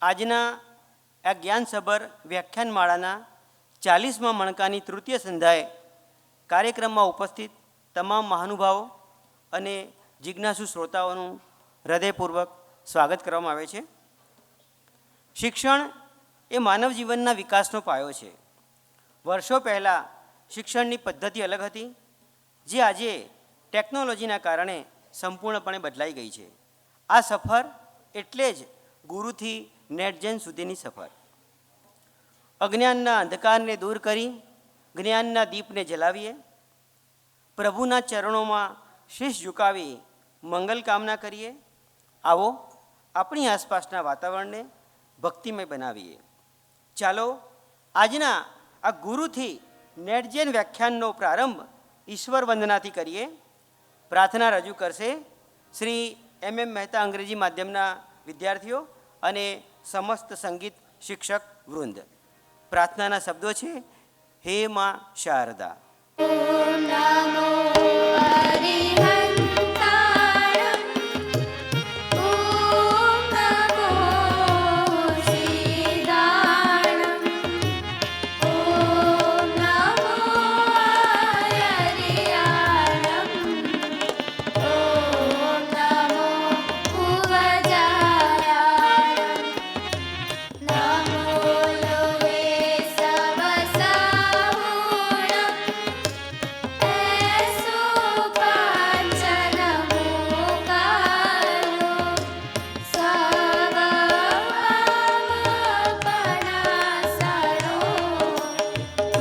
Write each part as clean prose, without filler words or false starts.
આજના આ જ્ઞાનસભર વ્યાખ્યાનમાળાના 40મા મણકાની તૃતીય સંધ્યાએ કાર્યક્રમમાં ઉપસ્થિત તમામ મહાનુભાવો અને જિજ્ઞાસુ શ્રોતાઓનું હૃદયપૂર્વક સ્વાગત કરવામાં આવે છે. શિક્ષણ એ માનવ જીવનના વિકાસનો પાયો છે. વર્ષો પહેલાં શિક્ષણની પદ્ધતિ અલગ હતી, જે આજે ટેકનોલોજીના કારણે સંપૂર્ણપણે બદલાઈ ગઈ છે. આ સફર એટલે જ ગુરુથી નેટજેન સુધીની સફર. અજ્ઞાનના અંધકારને દૂર કરી જ્ઞાનના દીપને જલાવીએ. પ્રભુના ચરણોમાં શીશ ઝુકાવી મંગલ કામના કરીએ. આવો આપણી આસપાસના વાતાવરણને ભક્તિમય બનાવીએ. ચાલો આજના આ ગુરુથી નેટજેન વ્યાખ્યાનનો પ્રારંભ ઈશ્વર વંદનાથી કરીએ. પ્રાર્થના રજૂ કરશે શ્રી MM મહેતા અંગ્રેજી માધ્યમના વિદ્યાર્થીઓ અને સમસ્ત સંગીત શિક્ષક વૃંદ. પ્રાર્થનાના શબ્દો છે, હે માં શારદા. ઓમ નમો હરિહંતાણં, ઓમ નમો સિદ્ધાણં, ઓમ નમો હરિયાણં, ઓમ નમો ઉવજાયાણં, નમો લોવે સવસાહુણં, એસો પાંચનમુકારો, સવમપણાસરો,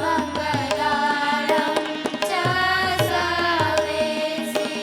મંગલાણં ચ સવેસી,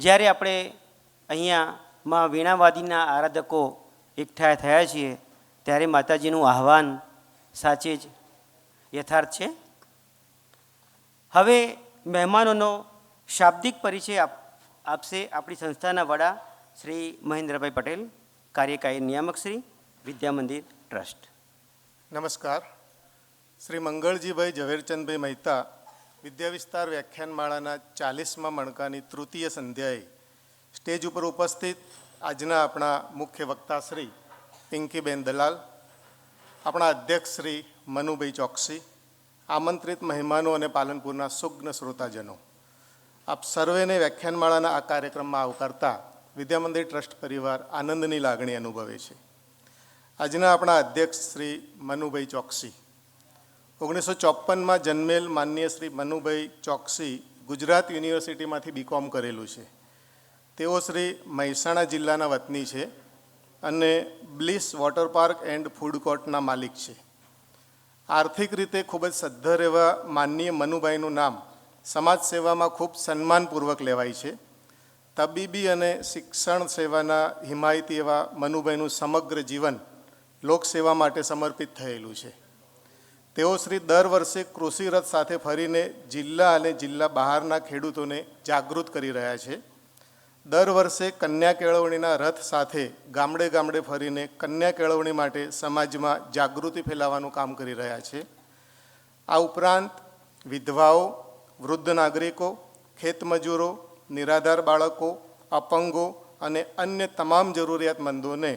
જ્યારે આપણે અહીંયા માં વીણાવાદીના આરાધકો એકઠા થયા છીએ ત્યારે માતાજીનું આહવાન સાચે જ યથાર્થ છે. હવે મહેમાનોનો શાબ્દિક પરિચય આપશે આપણી સંસ્થાના વડા શ્રી મહેન્દ્રભાઈ પટેલ, કાર્યકારી નિયામક શ્રી વિદ્યા મંદિર ટ્રસ્ટ. નમસ્કાર. શ્રી મંગળજીભાઈ ઝવેરચંદભાઈ મહેતા વિદ્યા વિસ્તાર વ્યાખ્યાનમાળાના 40મા મણકાની તૃતીય સંધ્યાએ સ્ટેજ ઉપર ઉપસ્થિત આજના આપણા મુખ્ય વક્તા શ્રી પિંકીબેન દલાલ, આપણા અધ્યક્ષ શ્રી મનુભાઈ ચોકસી, આમંત્રિત મહેમાનો અને પાલનપુરના સુજ્ઞ શ્રોતાજનો, આપ સર્વેને વ્યાખ્યાનમાળાના આ કાર્યક્રમમાં આવકારતા વિદ્યા મંદિર ટ્રસ્ટ પરિવાર આનંદની લાગણી અનુભવે છે. આજના આપણા અધ્યક્ષ શ્રી મનુભાઈ ચોકસી 1954માં જન્મેલ માનનીય શ્રી મનુભાઈ ચોકસી ગુજરાત યુનિવર્સિટીમાંથી બીકોમ કરેલું છે. તેઓ શ્રી મહેસાણા જિલ્લાના વતની છે અને bliss water park and food કોર્ટના માલિક છે. આર્થિક રીતે ખૂબ જ સદ્ધર એવા માનનીય મનુભાઈનું નામ સમાજ સેવામાં ખૂબ સન્માનપૂર્વક લેવાય છે. તબીબી અને શિક્ષણ સેવાના હિમાયતી એવા મનુભાઈનું સમગ્ર જીવન લોકસેવા માટે સમર્પિત થયેલું છે. તેઓ શ્રી દર વર્ષે કૃષિ રથ સાથે ફરીને જિલ્લા અને જિલ્લા બહારના ખેડૂતોને જાગૃત કરી રહ્યા છે. દર વર્ષે કન્યા કેળવણીના રથ સાથે ગામડે ગામડે ફરીને કન્યા કેળવણી માટે સમાજમાં જાગૃતિ ફેલાવવાનું કામ કરી રહ્યા છે. આ ઉપરાંત વિધવાઓ, વૃદ્ધ નાગરિકો, ખેતમજૂરો, નિરાધાર બાળકો, અપંગો અને અન્ય તમામ જરૂરિયાતમંદોને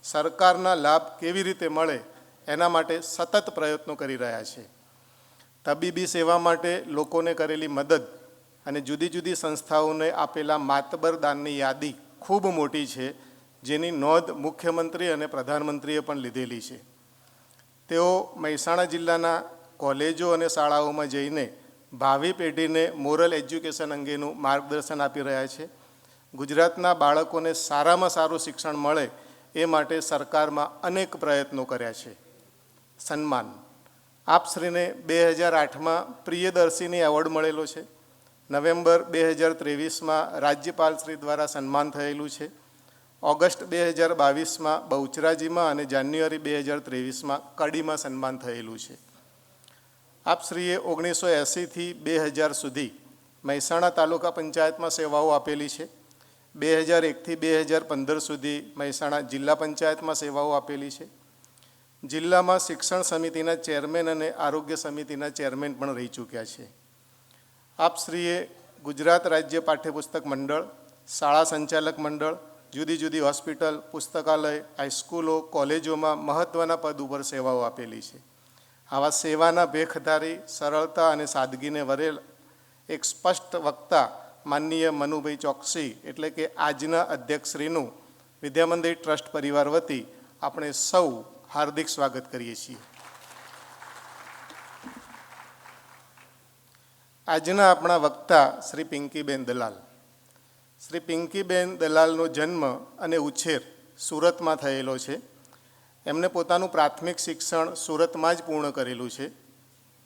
સરકારના લાભ કેવી રીતે મળે એના માટે સતત પ્રયત્નો કરી રહ્યા છે. તબીબી સેવા માટે લોકોને કરેલી મદદ અને જુદી જુદી સંસ્થાઓને આપેલા માતબર દાનની યાદી ખૂબ મોટી છે, જેની નોંધ મુખ્યમંત્રી અને પ્રધાનમંત્રીએ પણ લીધેલી છે. તેઓ મહેસાણા જિલ્લાના કોલેજો અને શાળાઓમાં જઈને ભાવિ પેઢીને મોરલ એજ્યુકેશન અંગેનું માર્ગદર્શન આપી રહ્યા છે. ગુજરાતના બાળકોને સારામાં સારું શિક્ષણ મળે એ માટે સરકારમાં અનેક પ્રયત્નો કર્યા છે. સન્માન આપશ્રીને 2008માં પ્રિયદર્શિની એવોર્ડ મળેલો છે. નવેમ્બર 2023માં રાજ્યપાલશ્રી દ્વારા સન્માન થયેલું છે. ઓગસ્ટ 2022માં બહુચરાજીમાં અને જાન્યુઆરી 2023માં કડીમાં સન્માન થયેલું છે. આપશ્રીએ 1980થી 2000 સુધી મહેસાણા તાલુકા પંચાયતમાં સેવાઓ આપેલી છે. 2001થી 2015 સુધી મહેસાણા જિલ્લા પંચાયતમાં સેવાઓ આપેલી છે. જિલ્લામાં શિક્ષણ સમિતિના ચેરમેન અને આરોગ્ય સમિતિના ચેરમેન પણ રહી ચૂક્યા છે. આપશ્રીએ ગુજરાત રાજ્ય પાઠ્યપુસ્તક મંડળ, શાળા સંચાલક મંડળ, જુદી જુદી હોસ્પિટલ, પુસ્તકાલય, હાઈસ્કૂલો, કોલેજોમાં મહત્ત્વના પદ ઉપર સેવાઓ આપેલી છે. આવા સેવાના ભેખધારી, સરળતા અને સાદગીને વરેલ એક સ્પષ્ટ વક્તા માનનીય મનુભાઈ ચોકસી એટલે કે આજના અધ્યક્ષશ્રીનું વિદ્યા મંદિર ટ્રસ્ટ પરિવાર વતી આપણે સૌ હાર્દિક સ્વાગત કરીએ છીએ. આજના આપણા વક્તા શ્રી પિંકીબેન દલાલ. શ્રી પિંકીબેન દલાલનો જન્મ અને ઉછેર સુરતમાં થયેલો છે. એમને પોતાનું પ્રાથમિક શિક્ષણ સુરતમાં જ પૂર્ણ કરેલું છે.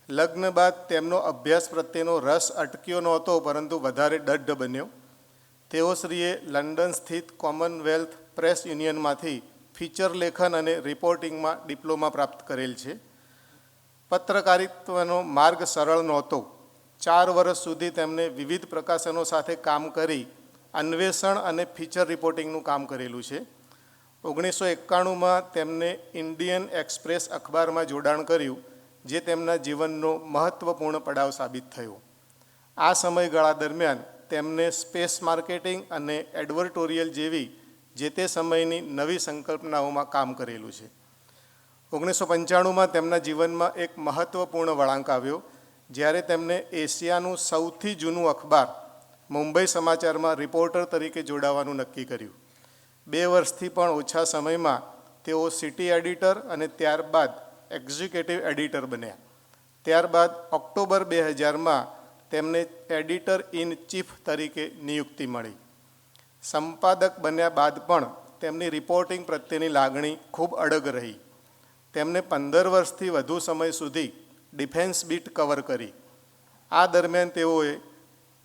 લગ્ન બાદ તેમનો અભ્યાસ પ્રત્યેનો રસ અટક્યો નહોતો, પરંતુ વધારે દઢ બન્યો. તેઓ શ્રીએ લંડન સ્થિત કોમનવેલ્થ પ્રેસ યુનિયનમાંથી ફીચર લેખન અને રિપોર્ટિંગમાં ડિપ્લોમા પ્રાપ્ત કરેલ છે. પત્રકારિત્વનો માર્ગ સરળ નહોતો. 4 વર્ષ સુધી તેમને વિવિધ પ્રકાશનો સાથે કામ કરી અન્વેષણ અને ફીચર રિપોર્ટિંગનું કામ કરેલું છે. 1991માં તેમને ઇન્ડિયન એક્સપ્રેસ અખબારમાં જોડાણ કર્યું, જે તેમના જીવનનો મહત્ત્વપૂર્ણ પડાવ સાબિત થયો. આ સમયગાળા દરમિયાન તેમને સ્પેસ માર્કેટિંગ અને એડવર્ટોરિયલ જેવી જે તે સમયની નવી સંકલ્પનાઓમાં કામ કરેલું છે. 1995માં તેમના જીવનમાં એક મહત્ત્વપૂર્ણ વળાંક આવ્યો, જ્યારે તેમને એશિયાનું સૌથી જૂનું અખબાર મુંબઈ સમાચારમાં રિપોર્ટર તરીકે જોડાવાનું નક્કી કર્યું. 2 વર્ષથી પણ ઓછા સમયમાં તેઓ સિટી એડિટર અને ત્યારબાદ એક્ઝિક્યુટિવ એડિટર બન્યા. ત્યારબાદ ઓક્ટોબર 2000માં તેમને એડિટર ઇન ચીફ તરીકે નિયુક્તિ મળી. સંપાદક બન્યા બાદ પણ તેમની રિપોર્ટિંગ પ્રત્યેની લાગણી ખૂબ અડગ રહી. તેમને 15 વર્ષથી વધુ સમય સુધી ડિફેન્સ બીટ કવર કરી. આ દરમિયાન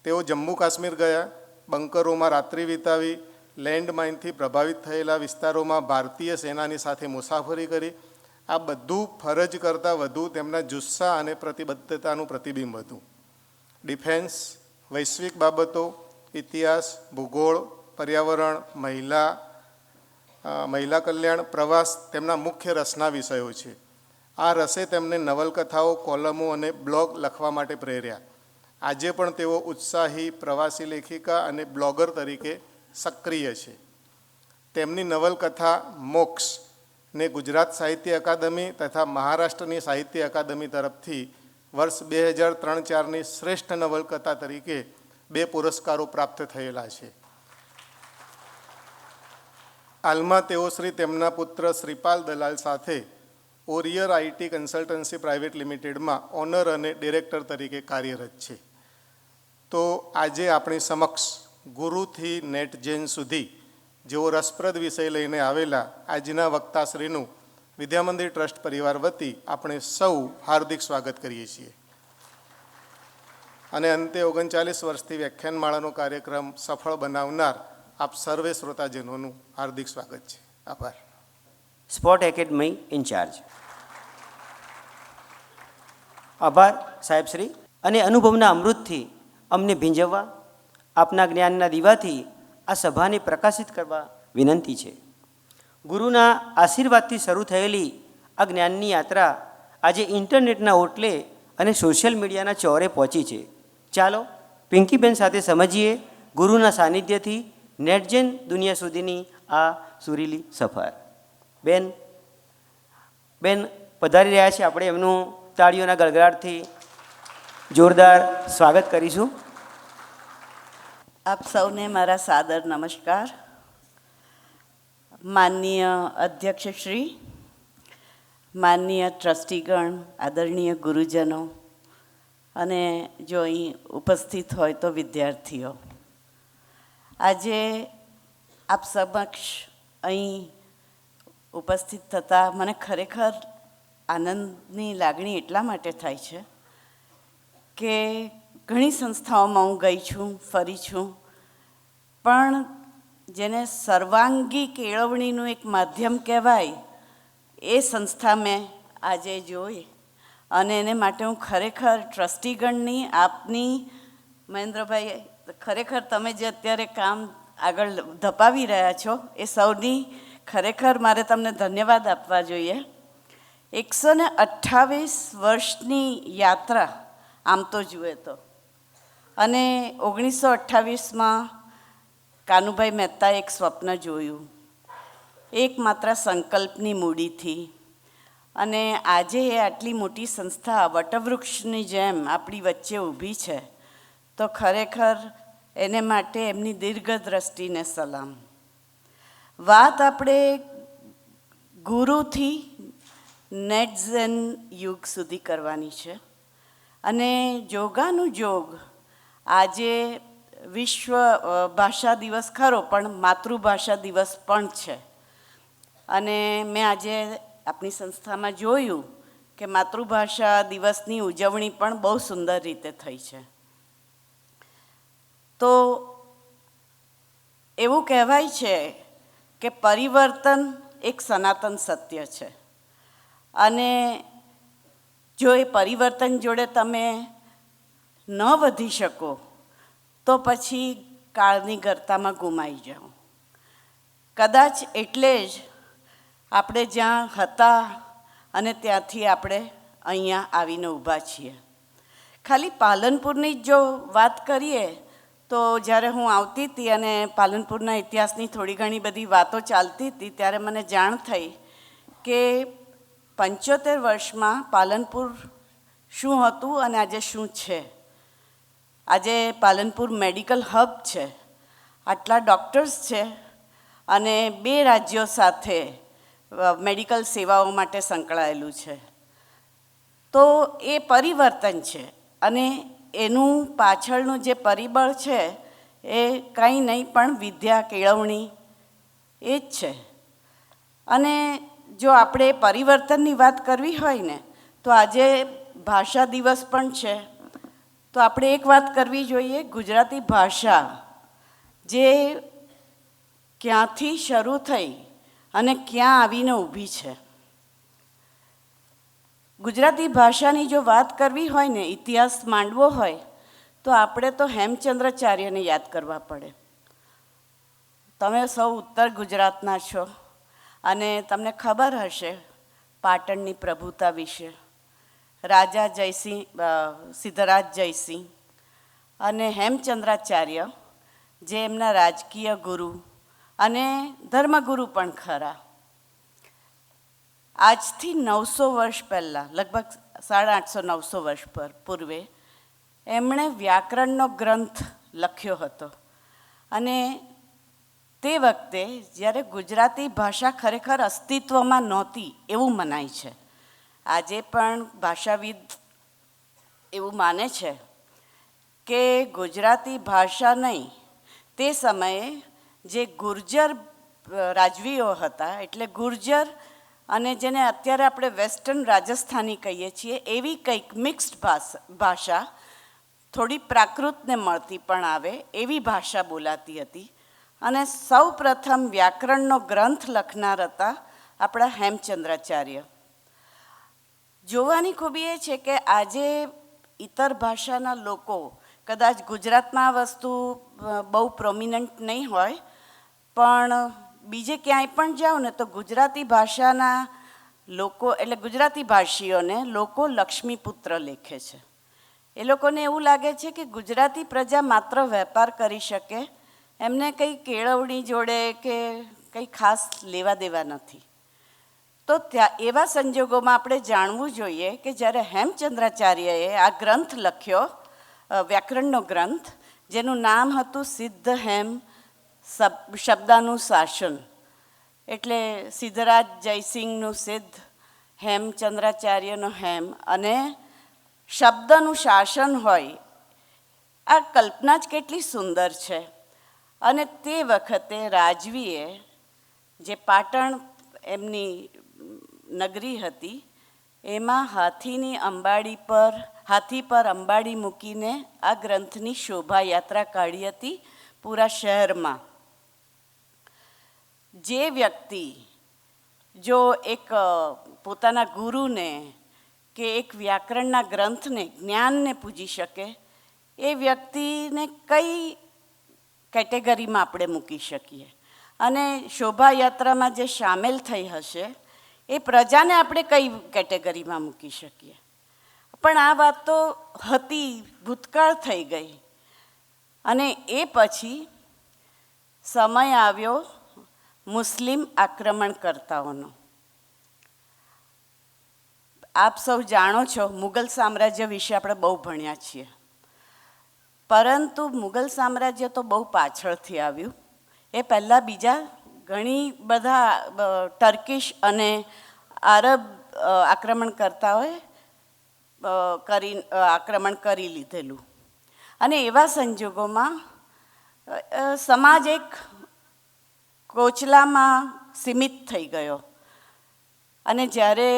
તેઓ જમ્મુ કાશ્મીર ગયા, બંકરોમાં રાત્રિ વિતાવી, લેન્ડમાઇનથી પ્રભાવિત થયેલા વિસ્તારોમાં ભારતીય સેનાની સાથે મુસાફરી કરી. આ બધું ફરજ કરતાં વધુ તેમના જુસ્સા અને પ્રતિબદ્ધતાનું પ્રતિબિંબ હતું. ડિફેન્સ, વૈશ્વિક બાબતો, ઇતિહાસ, ભૂગોળ, પર્યાવરણ, મહિલા કલ્યાણ, પ્રવાસ તેમના મુખ્ય રસના વિષયો છે. આ રસે તેમને નવલકથાઓ, કોલમો અને બ્લોગ લખવા માટે પ્રેર્યા. આજે પણ તેઓ ઉત્સાહી પ્રવાસી લેખિકા અને બ્લોગર તરીકે સક્રિય છે. તેમની નવલકથા મોક્ષને ગુજરાત સાહિત્ય અકાદમી તથા મહારાષ્ટ્રની સાહિત્ય અકાદમી તરફથી વર્ષ 2003-04ની શ્રેષ્ઠ નવલકથા તરીકે 2 પુરસ્કારો પ્રાપ્ત થયેલા છે. હાલમાં તેઓ તેમના પુત્ર શ્રીપાલ દલાલ સાથે ઓરિયર આઈટી કન્સલ્ટન્સી પ્રાઇવેટ લિમિટેડમાં ઓનર અને ડિરેક્ટર તરીકે કાર્યરત છે. તો આજે આપણી સમક્ષ ગુરુથી નેટ જેન સુધી જેઓ રસપ્રદ વિષય લઈને આવેલા આજના વક્તાશ્રીનું વિદ્યામંદિર ટ્રસ્ટ પરિવાર વતી આપણે સૌ હાર્દિક સ્વાગત કરીએ છીએ. અને અંતે 39 વર્ષથી વ્યાખ્યાનમાળાનો કાર્યક્રમ સફળ બનાવનાર આપ સર્વે શ્રોતાજનોનું હાર્દિક સ્વાગત છે. આભાર. Sport academy incharge. આભાર સાહેબશ્રી. અને અનુભવના અમૃતથી અમને ભીંજવવા, આપના જ્ઞાનના દીવાથી આ સભાને પ્રકાશિત કરવા વિનંતી છે. ગુરુના આશીર્વાદથી શરૂ થયેલી આ જ્ઞાનની યાત્રા આજે ઇન્ટરનેટના ઓટલે અને સોશિયલ મીડિયાના ચોરે પહોંચી છે. ચાલો પિંકીબેન સાથે સમજીએ ગુરુના સાનિધ્યથી નેટજેન દુનિયા સુધીની આ સુરીલી સફર. બેન પધારી રહ્યા છે. આપણે એમનું તાળીઓના ગળગળાટથી જોરદાર સ્વાગત કરીશું. આપ સૌને મારા સાદર નમસ્કાર. માનનીય અધ્યક્ષશ્રી, માનનીય ટ્રસ્ટીગણ, આદરણીય ગુરુજનો અને જો અહીં ઉપસ્થિત હોય તો વિદ્યાર્થીઓ, આજે આપ સમક્ષ અહીં ઉપસ્થિત થતાં મને ખરેખર આનંદની લાગણી એટલા માટે થાય છે કે ઘણી સંસ્થાઓમાં હું ગઈ છું, ફરી છું, પણ જેને સર્વાંગી કેળવણીનું એક માધ્યમ કહેવાય એ સંસ્થા મેં આજે જોઈ. અને એને માટે હું ખરેખર ટ્રસ્ટીગણની, આપની, મહેન્દ્રભાઈ, ખરેખર તમે જે અત્યારે કામ આગળ ધપાવી રહ્યા છો એ સૌની ખરેખર મારે તમને ધન્યવાદ આપવા જોઈએ. 128 વર્ષની યાત્રા આમ તો જુએ તો, અને 1928માં કાનુભાઈ મહેતાએ એક સ્વપ્ન જોયું, એકમાત્ર સંકલ્પની મૂડીથી. અને આજે એ આટલી મોટી સંસ્થા વટવૃક્ષની જેમ આપણી વચ્ચે ઊભી છે, તો ખરેખર એને માટે એમની દીર્ઘદ્રષ્ટિને સલામ. વાત આપણે ગુરુથી નેટઝેન યુગ સુધી કરવાની છે. અને જોગાનું જોગ આજે વિશ્વ ભાષા દિવસ ખરો, પણ માતૃભાષા દિવસ પણ છે. અને મેં આજે આપણી સંસ્થામાં જોયું કે માતૃભાષા દિવસની ઉજવણી પણ બહુ સુંદર રીતે થઈ છે. તો એવું કહેવાય છે કે પરિવર્તન એક સનાતન સત્ય છે, અને જો એ પરિવર્તન જોડે તમે ન વધી શકો તો પછી કાળની ગર્તામાં ગુમાઈ જાઓ. કદાચ એટલે જ આપણે જ્યાં હતા અને ત્યાંથી આપણે અહીંયા આવીને ઊભા છીએ. ખાલી પાલનપુરની જ જો વાત કરીએ તો જ્યારે હું આવતી હતી અને પાલનપુરના ઇતિહાસની થોડી ઘણી બધી વાતો ચાલતી હતી, ત્યારે મને જાણ થઈ કે 75 વર્ષમાં પાલનપુર શું હતું અને આજે શું છે. આજે પાલનપુર મેડિકલ હબ છે, આટલા ડૉક્ટર્સ છે, અને 2 રાજ્યો સાથે મેડિકલ સેવાઓ માટે સંકળાયેલું છે. તો એ પરિવર્તન છે, અને એનું પાછળનું જે પરિબળ છે એ કંઈ નહીં પણ વિદ્યા કેળવણી એ જ છે. અને જો આપણે પરિવર્તનની વાત કરવી હોય ને તો આજે ભાષા દિવસ પણ છે, તો આપણે એક વાત કરવી જોઈએ. ગુજરાતી ભાષા જે ક્યાંથી શરૂ થઈ અને ક્યાં આવીને ઊભી છે. ગુજરાતી ભાષાની જો વાત કરવી હોય ને, ઇતિહાસ માંડવો હોય, તો આપણે તો હેમચંદ્રાચાર્યને યાદ કરવા પડે. તમે સૌ ઉત્તર ગુજરાતના છો અને તમને ખબર હશે પાટણની પ્રભુતા વિશે. રાજા જયસિંહ, સિદ્ધરાજ જયસિંહ અને હેમચંદ્રાચાર્ય, જે એમના રાજકીય ગુરુ અને ધર્મગુરુ પણ ખરા. આજથી 900 વર્ષ પહેલાં, લગભગ 850-900 વર્ષ પૂર્વે એમણે વ્યાકરણનો ગ્રંથ લખ્યો હતો. અને તે વખતે જ્યારે ગુજરાતી ભાષા ખરેખર અસ્તિત્વમાં નહોતી એવું મનાય છે. આજે પણ ભાષાવિદ એવું માને છે કે ગુજરાતી ભાષા નહીં, તે સમયે જે ગુર્જર રાજવીઓ હતા, એટલે ગુર્જર અને જેને અત્યારે આપણે વેસ્ટર્ન રાજસ્થાની કહીએ છીએ, એવી કંઈક મિક્સ્ડ ભાષા, થોડી પ્રાકૃતને મળતી પણ આવે એવી ભાષા બોલાતી હતી. અને સૌ પ્રથમ વ્યાકરણનો ગ્રંથ લખનાર હતા આપણા હેમચંદ્રાચાર્ય. જોવાની ખૂબી એ છે કે આજે ઇતર ભાષાના લોકો, કદાચ ગુજરાતમાં આ વસ્તુ બહુ પ્રોમિનન્ટ નહીં હોય, પણ બીજે ક્યાંય પણ જાઓ ને તો ગુજરાતી ભાષાના લોકો, એટલે ગુજરાતી ભાષીઓને લોકો લક્ષ્મીપુત્ર લેખે છે. એ લોકોને એવું લાગે છે કે ગુજરાતી પ્રજા માત્ર વેપાર કરી શકે, એમને કંઈ કેળવણી જોડે કે કંઈ ખાસ લેવા દેવા નથી. તો ત્યાં એવા સંજોગોમાં આપણે જાણવું જોઈએ કે જ્યારે હેમચંદ્રાચાર્યએ આ ગ્રંથ લખ્યો, વ્યાકરણનો ગ્રંથ, જેનું નામ હતું સિદ્ધ હેમ શબ્દાનું શાસન, એટલે સિદ્ધરાજ જયસિંહનું સિદ્ધ, હેમચંદ્રાચાર્યનો હેમ, અને શબ્દનું શાસન હોય. આ કલ્પના જ કેટલી સુંદર છે. અને તે વખતે રાજવીએ, જે પાટણ એમની નગરી હતી, એમાં હાથી પર અંબાડી મૂકીને આ ગ્રંથની શોભાયાત્રા કાઢી હતી પૂરા શહેરમાં. જે વ્યક્તિ જો એક પોતાના ગુરુને કે એક વ્યાકરણના ગ્રંથને, જ્ઞાનને પૂજી શકે, એ વ્યક્તિને કઈ કેટેગરીમાં આપણે મૂકી શકીએ. અને શોભાયાત્રામાં જે સામેલ થઈ હશે એ પ્રજાને આપણે કઈ કેટેગરીમાં મૂકી શકીએ. પણ આ વાત તો હતી, ભૂતકાળ થઈ ગઈ. અને એ પછી સમય આવ્યો મુસ્લિમ આક્રમણકર્તાઓનો. આપ સૌ જાણો છો, મુગલ સામ્રાજ્ય વિશે આપણે બહુ ભણ્યા છીએ, પરંતુ મુગલ સામ્રાજ્ય તો બહુ પાછળથી આવ્યું. એ પહેલાં બીજા ઘણી બધા ટર્કિશ અને આરબ આક્રમણકર્તાઓએ આક્રમણ કરી લીધેલું. અને એવા સંજોગોમાં સમાજ એક કોચલામાં સીમિત થઈ ગયો. અને જ્યારે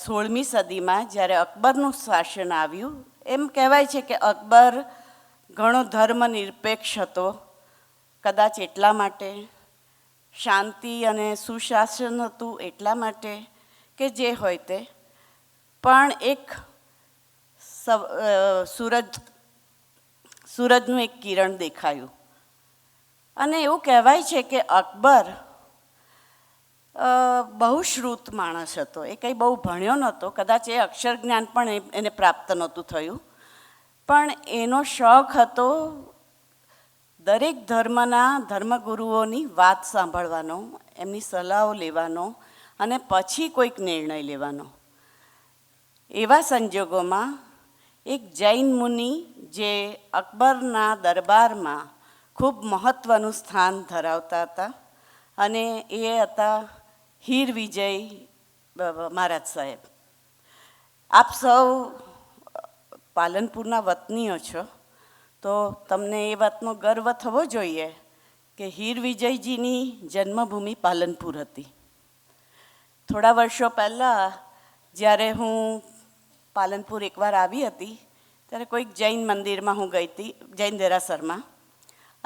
16મી સદીમાં જ્યારે અકબરનું શાસન આવ્યું, એમ કહેવાય છે કે અકબર ઘણો ધર્મનિરપેક્ષ હતો. કદાચ એટલા માટે, શાંતિ અને સુશાસન હતું એટલા માટે, કે જે હોય તે, પણ એક સૂરજનું એક કિરણ દેખાયું. અને એવું કહેવાય છે કે અકબર બહુ શ્રુત માણસ હતો. એ કંઈ બહુ ભણ્યો નહોતો, કદાચ એ અક્ષર જ્ઞાન પણ એને પ્રાપ્ત નહોતું થયું, પણ એનો શોખ હતો દરેક ધર્મના ધર્મગુરુઓની વાત સાંભળવાનો, એમની સલાહો લેવાનો અને પછી કોઈક નિર્ણય લેવાનો. એવા સંજોગોમાં એક જૈન મુનિ, જે અકબરના દરબારમાં ખૂબ મહત્ત્વનું સ્થાન ધરાવતા હતા, અને એ હતા હીર વિજય મહારાજ સાહેબ. આપ સૌ પાલનપુરના વતનીઓ છો, તો તમને એ વાતનો ગર્વ થવો જોઈએ કે હીર વિજયજીની જન્મભૂમિ પાલનપુર હતી. થોડા વર્ષો પહેલાં જ્યારે હું પાલનપુર એકવાર આવી હતી, ત્યારે કોઈક જૈન મંદિરમાં હું ગઈ હતી, જૈન દેરાસરમાં.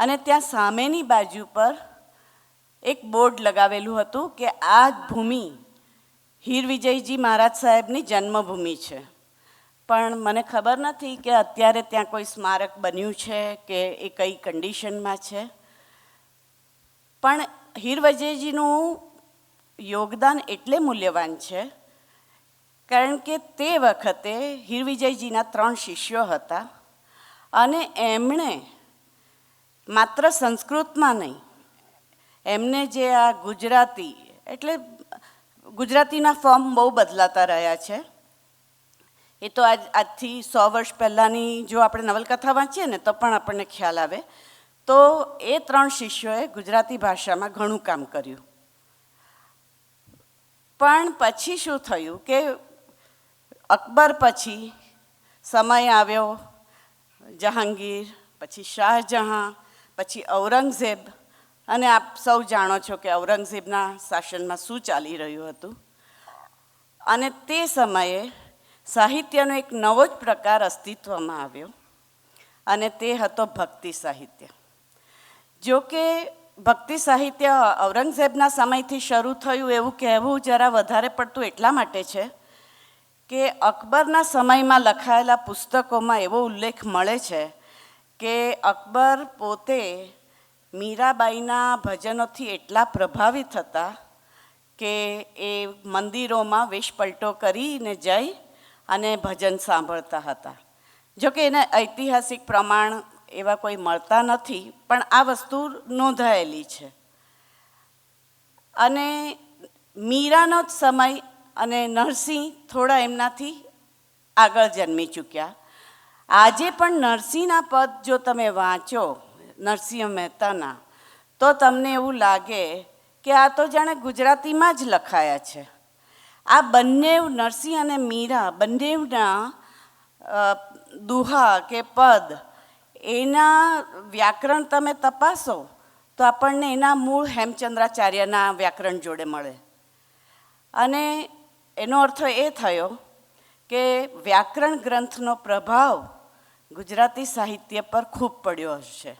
અને ત્યાં સામેની બાજુ પર એક બોર્ડ લગાવેલું હતું કે આ ભૂમિ હીર વિજયજી મહારાજ સાહેબની જન્મભૂમિ છે. પણ મને ખબર નથી કે અત્યારે ત્યાં કોઈ સ્મારક બન્યું છે કે એ કઈ કન્ડિશનમાં છે. પણ હીર વિજયજીનું યોગદાન એટલે મૂલ્યવાન છે કારણ કે તે વખતે હીર વિજયજીના 3 શિષ્યો હતા અને એમણે માત્ર સંસ્કૃતમાં નહીં, એમને જે આ ગુજરાતી, એટલે ગુજરાતીના ફોર્મ બહુ બદલાતા રહ્યા છે. એ તો આજથી 100 વર્ષ પહેલાંની જો આપણે નવલકથા વાંચીએ ને તો પણ આપણને ખ્યાલ આવે. તો એ 3 શિષ્યોએ ગુજરાતી ભાષામાં ઘણું કામ કર્યું. પણ પછી શું થયું કે અકબર પછી સમય આવ્યો, જહાંગીર, પછી શાહજહાં, પછી ઔરંગઝેબ, અને આપ સૌ જાણો છો કે ઔરંગઝેબના શાસનમાં શું ચાલી રહ્યું હતું. અને તે સમયે સાહિત્યનો એક નવો જ પ્રકાર અસ્તિત્વમાં આવ્યો અને તે હતો ભક્તિ સાહિત્ય. જો કે ભક્તિ સાહિત્ય ઔરંગઝેબના સમયથી શરૂ થયું એવું કહેવું જરા વધારે પડતું એટલા માટે છે કે અકબરના સમયમાં લખાયેલા પુસ્તકોમાં એવો ઉલ્લેખ મળે છે કે અકબર પોતે મીરાબાઈના ભજનોથી એટલા પ્રભાવિત હતા કે એ મંદિરોમાં વેશપલટો કરીને જઈ અને ભજન સાંભળતા હતા. જોકે એને ઐતિહાસિક પ્રમાણ એવા કોઈ મળતા નથી, પણ આ વસ્તુ નોંધાયેલી છે. અને મીરાનો જ સમય અને નરસિંહ થોડા એમનાથી આગળ જન્મી ચૂક્યા. આજે પણ નરસિંહના પદ જો તમે વાંચો, નરસિંહ મહેતાના, તો તમને એવું લાગે કે આ તો જાણે ગુજરાતીમાં જ લખાયા છે. આ બંને નરસિંહ અને મીરા બંનેના દુહા કે પદ, એના વ્યાકરણ તમે તપાસો તો આપણને એના મૂળ હેમચંદ્રાચાર્યના વ્યાકરણ જોડે મળે. અને એનો અર્થ એ થયો કે વ્યાકરણ ગ્રંથનો પ્રભાવ ગુજરાતી સાહિત્ય પર ખૂબ પડ્યો હશે.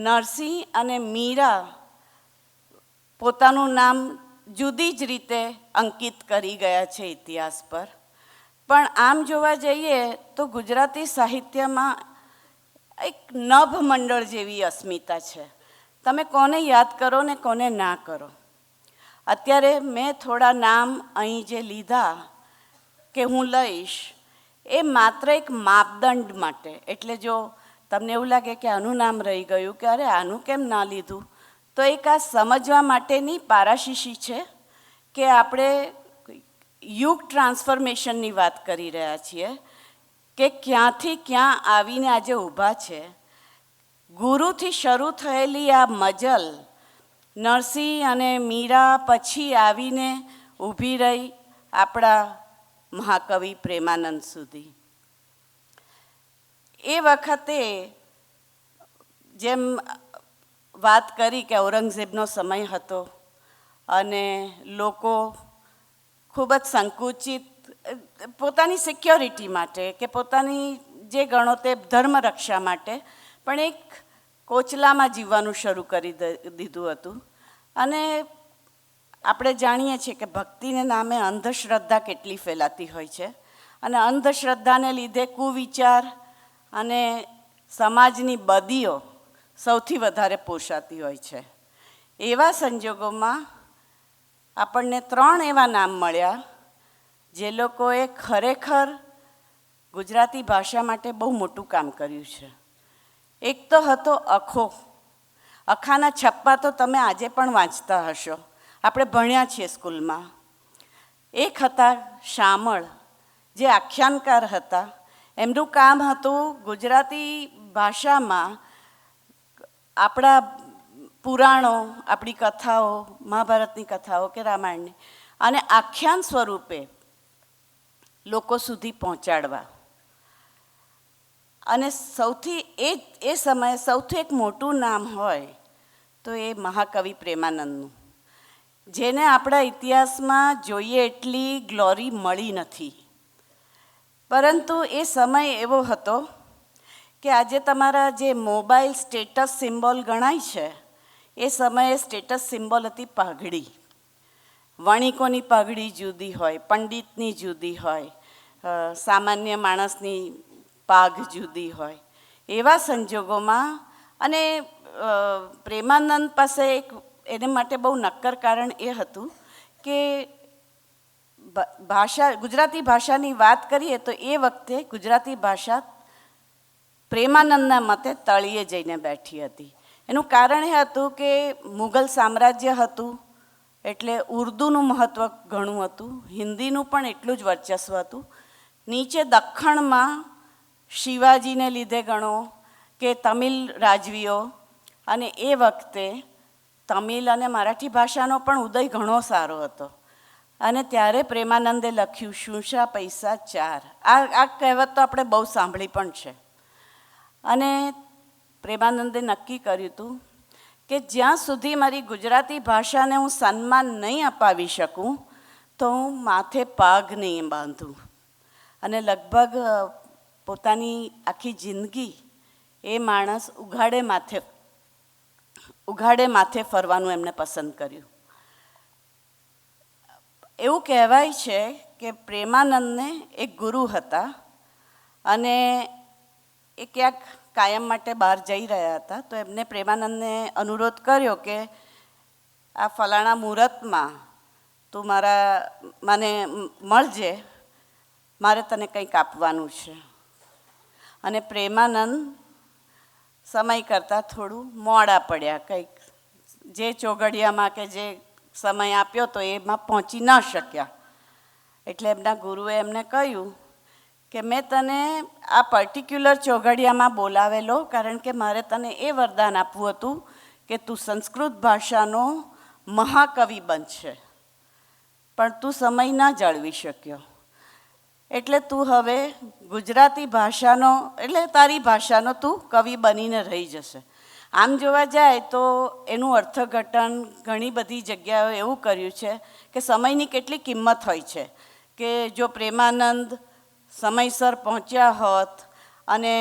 નરસિંહ અને મીરા પોતાનું નામ જુદી જ રીતે અંકિત કરી ગયા છે ઇતિહાસ પર. પણ આમ જોવા જઈએ તો ગુજરાતી સાહિત્યમાં એક નભ મંડળ જેવી અસ્મિતા છે. તમે કોને યાદ કરો ને કોને ના કરો. અત્યારે મેં થોડા નામ અહીં જે લીધા કે હું લઈશ, એ માત્ર એક માપદંડ માટે, એટલે જો તમને એવું લાગે કે આનું નામ રહી ગયું કે અરે આનું કેમ ના લીધું, તો એક આ સમજવા માટેની પારાશીશી છે કે આપણે યુગ ટ્રાન્સફોર્મેશનની વાત કરી રહ્યા છીએ કે ક્યાંથી ક્યાં આવીને આજે ઊભા છે. ગુરુથી શરૂ થયેલી આ મજલ નરસિંહ અને મીરા પછી આવીને ઊભી રહી આપણા મહાકવિ પ્રેમાનંદ સુધી. એ વખતે જેમ વાત કરી કે ઔરંગઝેબનો સમય હતો અને લોકો ખૂબ જ સંકુચિત પોતાની સિક્યોરિટી માટે કે પોતાની જે ગણો તે ધર્મ રક્ષા માટે પણ એક કોચલામાં જીવવાનું શરૂ કરી દીધું હતું. અને આપણે જાણીએ છીએ કે ભક્તિને નામે અંધશ્રદ્ધા કેટલી ફેલાતી હોય છે અને અંધશ્રદ્ધાને લીધે કુવિચાર અને સમાજની બદીઓ સૌથી વધારે પોષાતી હોય છે. એવા સંજોગોમાં આપણને 3 એવા નામ મળ્યા જે લોકોએ ખરેખર ગુજરાતી ભાષા માટે બહુ મોટું કામ કર્યું છે. એક તો હતો અખો. અખાના છપ્પા તો તમે આજે પણ વાંચતા હશો, આપણે ભણ્યા છીએ સ્કૂલમાં. એક હતા શામળ, જે આખ્યાનકાર હતા. એમનું કામ હતું ગુજરાતી ભાષામાં આપણા પુરાણો, આપણી કથાઓ, મહાભારતની કથાઓ કે રામાયણની, અને આખ્યાન સ્વરૂપે લોકો સુધી પહોંચાડવા. અને સૌથી એ સમયે સૌથી એક મોટું નામ હોય તો એ મહાકવિ પ્રેમાનંદનું, જેને આપણા ઇતિહાસમાં જોઈએ એટલી ગ્લોરી મળી નથી. પરંતુ એ સમય એવો હતો કે આજે તમારા જે મોબાઈલ સ્ટેટસ સિમ્બોલ ગણાય છે, એ સમયે સ્ટેટસ સિમ્બોલ હતી પાઘડી. વણિકોની પાઘડી જુદી હોય, પંડિતની જુદી હોય, સામાન્ય માણસની પાઘ જુદી હોય. એવા સંજોગોમાં અને પ્રેમાનંદ પાસે એક એને માટે બહુ નક્કર કારણ એ હતું કે ગુજરાતી ભાષાની વાત કરીએ તો એ વખતે ગુજરાતી ભાષા પ્રેમાનંદના મતે તળિયે જઈને બેઠી હતી. એનું કારણ એ હતું કે મુઘલ સામ્રાજ્ય હતું એટલે ઉર્દૂનું મહત્ત્વ ઘણું હતું, હિન્દીનું પણ એટલું જ વર્ચસ્વ હતું. નીચે દખ્ખણમાં શિવાજીને લીધે ગણો કે તમિલ રાજવીઓ, અને એ વખતે તમિલ અને મરાઠી ભાષાનો પણ ઉદય ઘણો સારો હતો. અને ત્યારે પ્રેમાનંદે લખ્યું શુંશા પૈસા ચાર. આ કહેવત તો આપણે બહુ સાંભળી પણ છે. અને પ્રેમાનંદે નક્કી કર્યું હતું કે જ્યાં સુધી મારી ગુજરાતી ભાષાને હું સન્માન નહીં અપાવી શકું તો હું માથે પાઘ નહીં બાંધું. અને લગભગ પોતાની આખી જિંદગી એ માણસ ઉઘાડે માથે ફરવાનું એમને પસંદ કર્યું. એવું કહેવાય છે કે પ્રેમાનંદને એક ગુરુ હતા અને એ ક્યાંક કાયમ માટે બહાર જઈ રહ્યા હતા. તો એમને પ્રેમાનંદને અનુરોધ કર્યો કે આ ફલાણા મુહૂર્તમાં તું મને મળજે, મારે તને કંઈક આપવાનું છે. અને પ્રેમાનંદ સમય કરતાં થોડું મોડા પડ્યા. કંઈક જે ચોઘડિયામાં કે જે સમય આપ્યો તો એમાં પહોંચી ન શક્યા. એટલે એમના ગુરુએ એમને કહ્યું કે મેં તને આ પર્ટિક્યુલર ચોઘડિયામાં બોલાવેલો કારણ કે મારે તને એ વરદાન આપવું હતું કે તું સંસ્કૃત ભાષાનો મહાકવિ બનશે, પણ તું સમય ના જાળવી શક્યો. એટલે તું હવે ગુજરાતી ભાષાનો એટલે તારી ભાષાનો તું કવિ બનીને રહી જશે. આમ જોવા જાય તો એનું અર્થઘટન ઘણી બધી જગ્યાએ એવું કર્યું છે કે સમયની કેટલી કિંમત હોય છે કે જો પ્રેમાનંદ સમયસર પહોંચ્યા હોત અને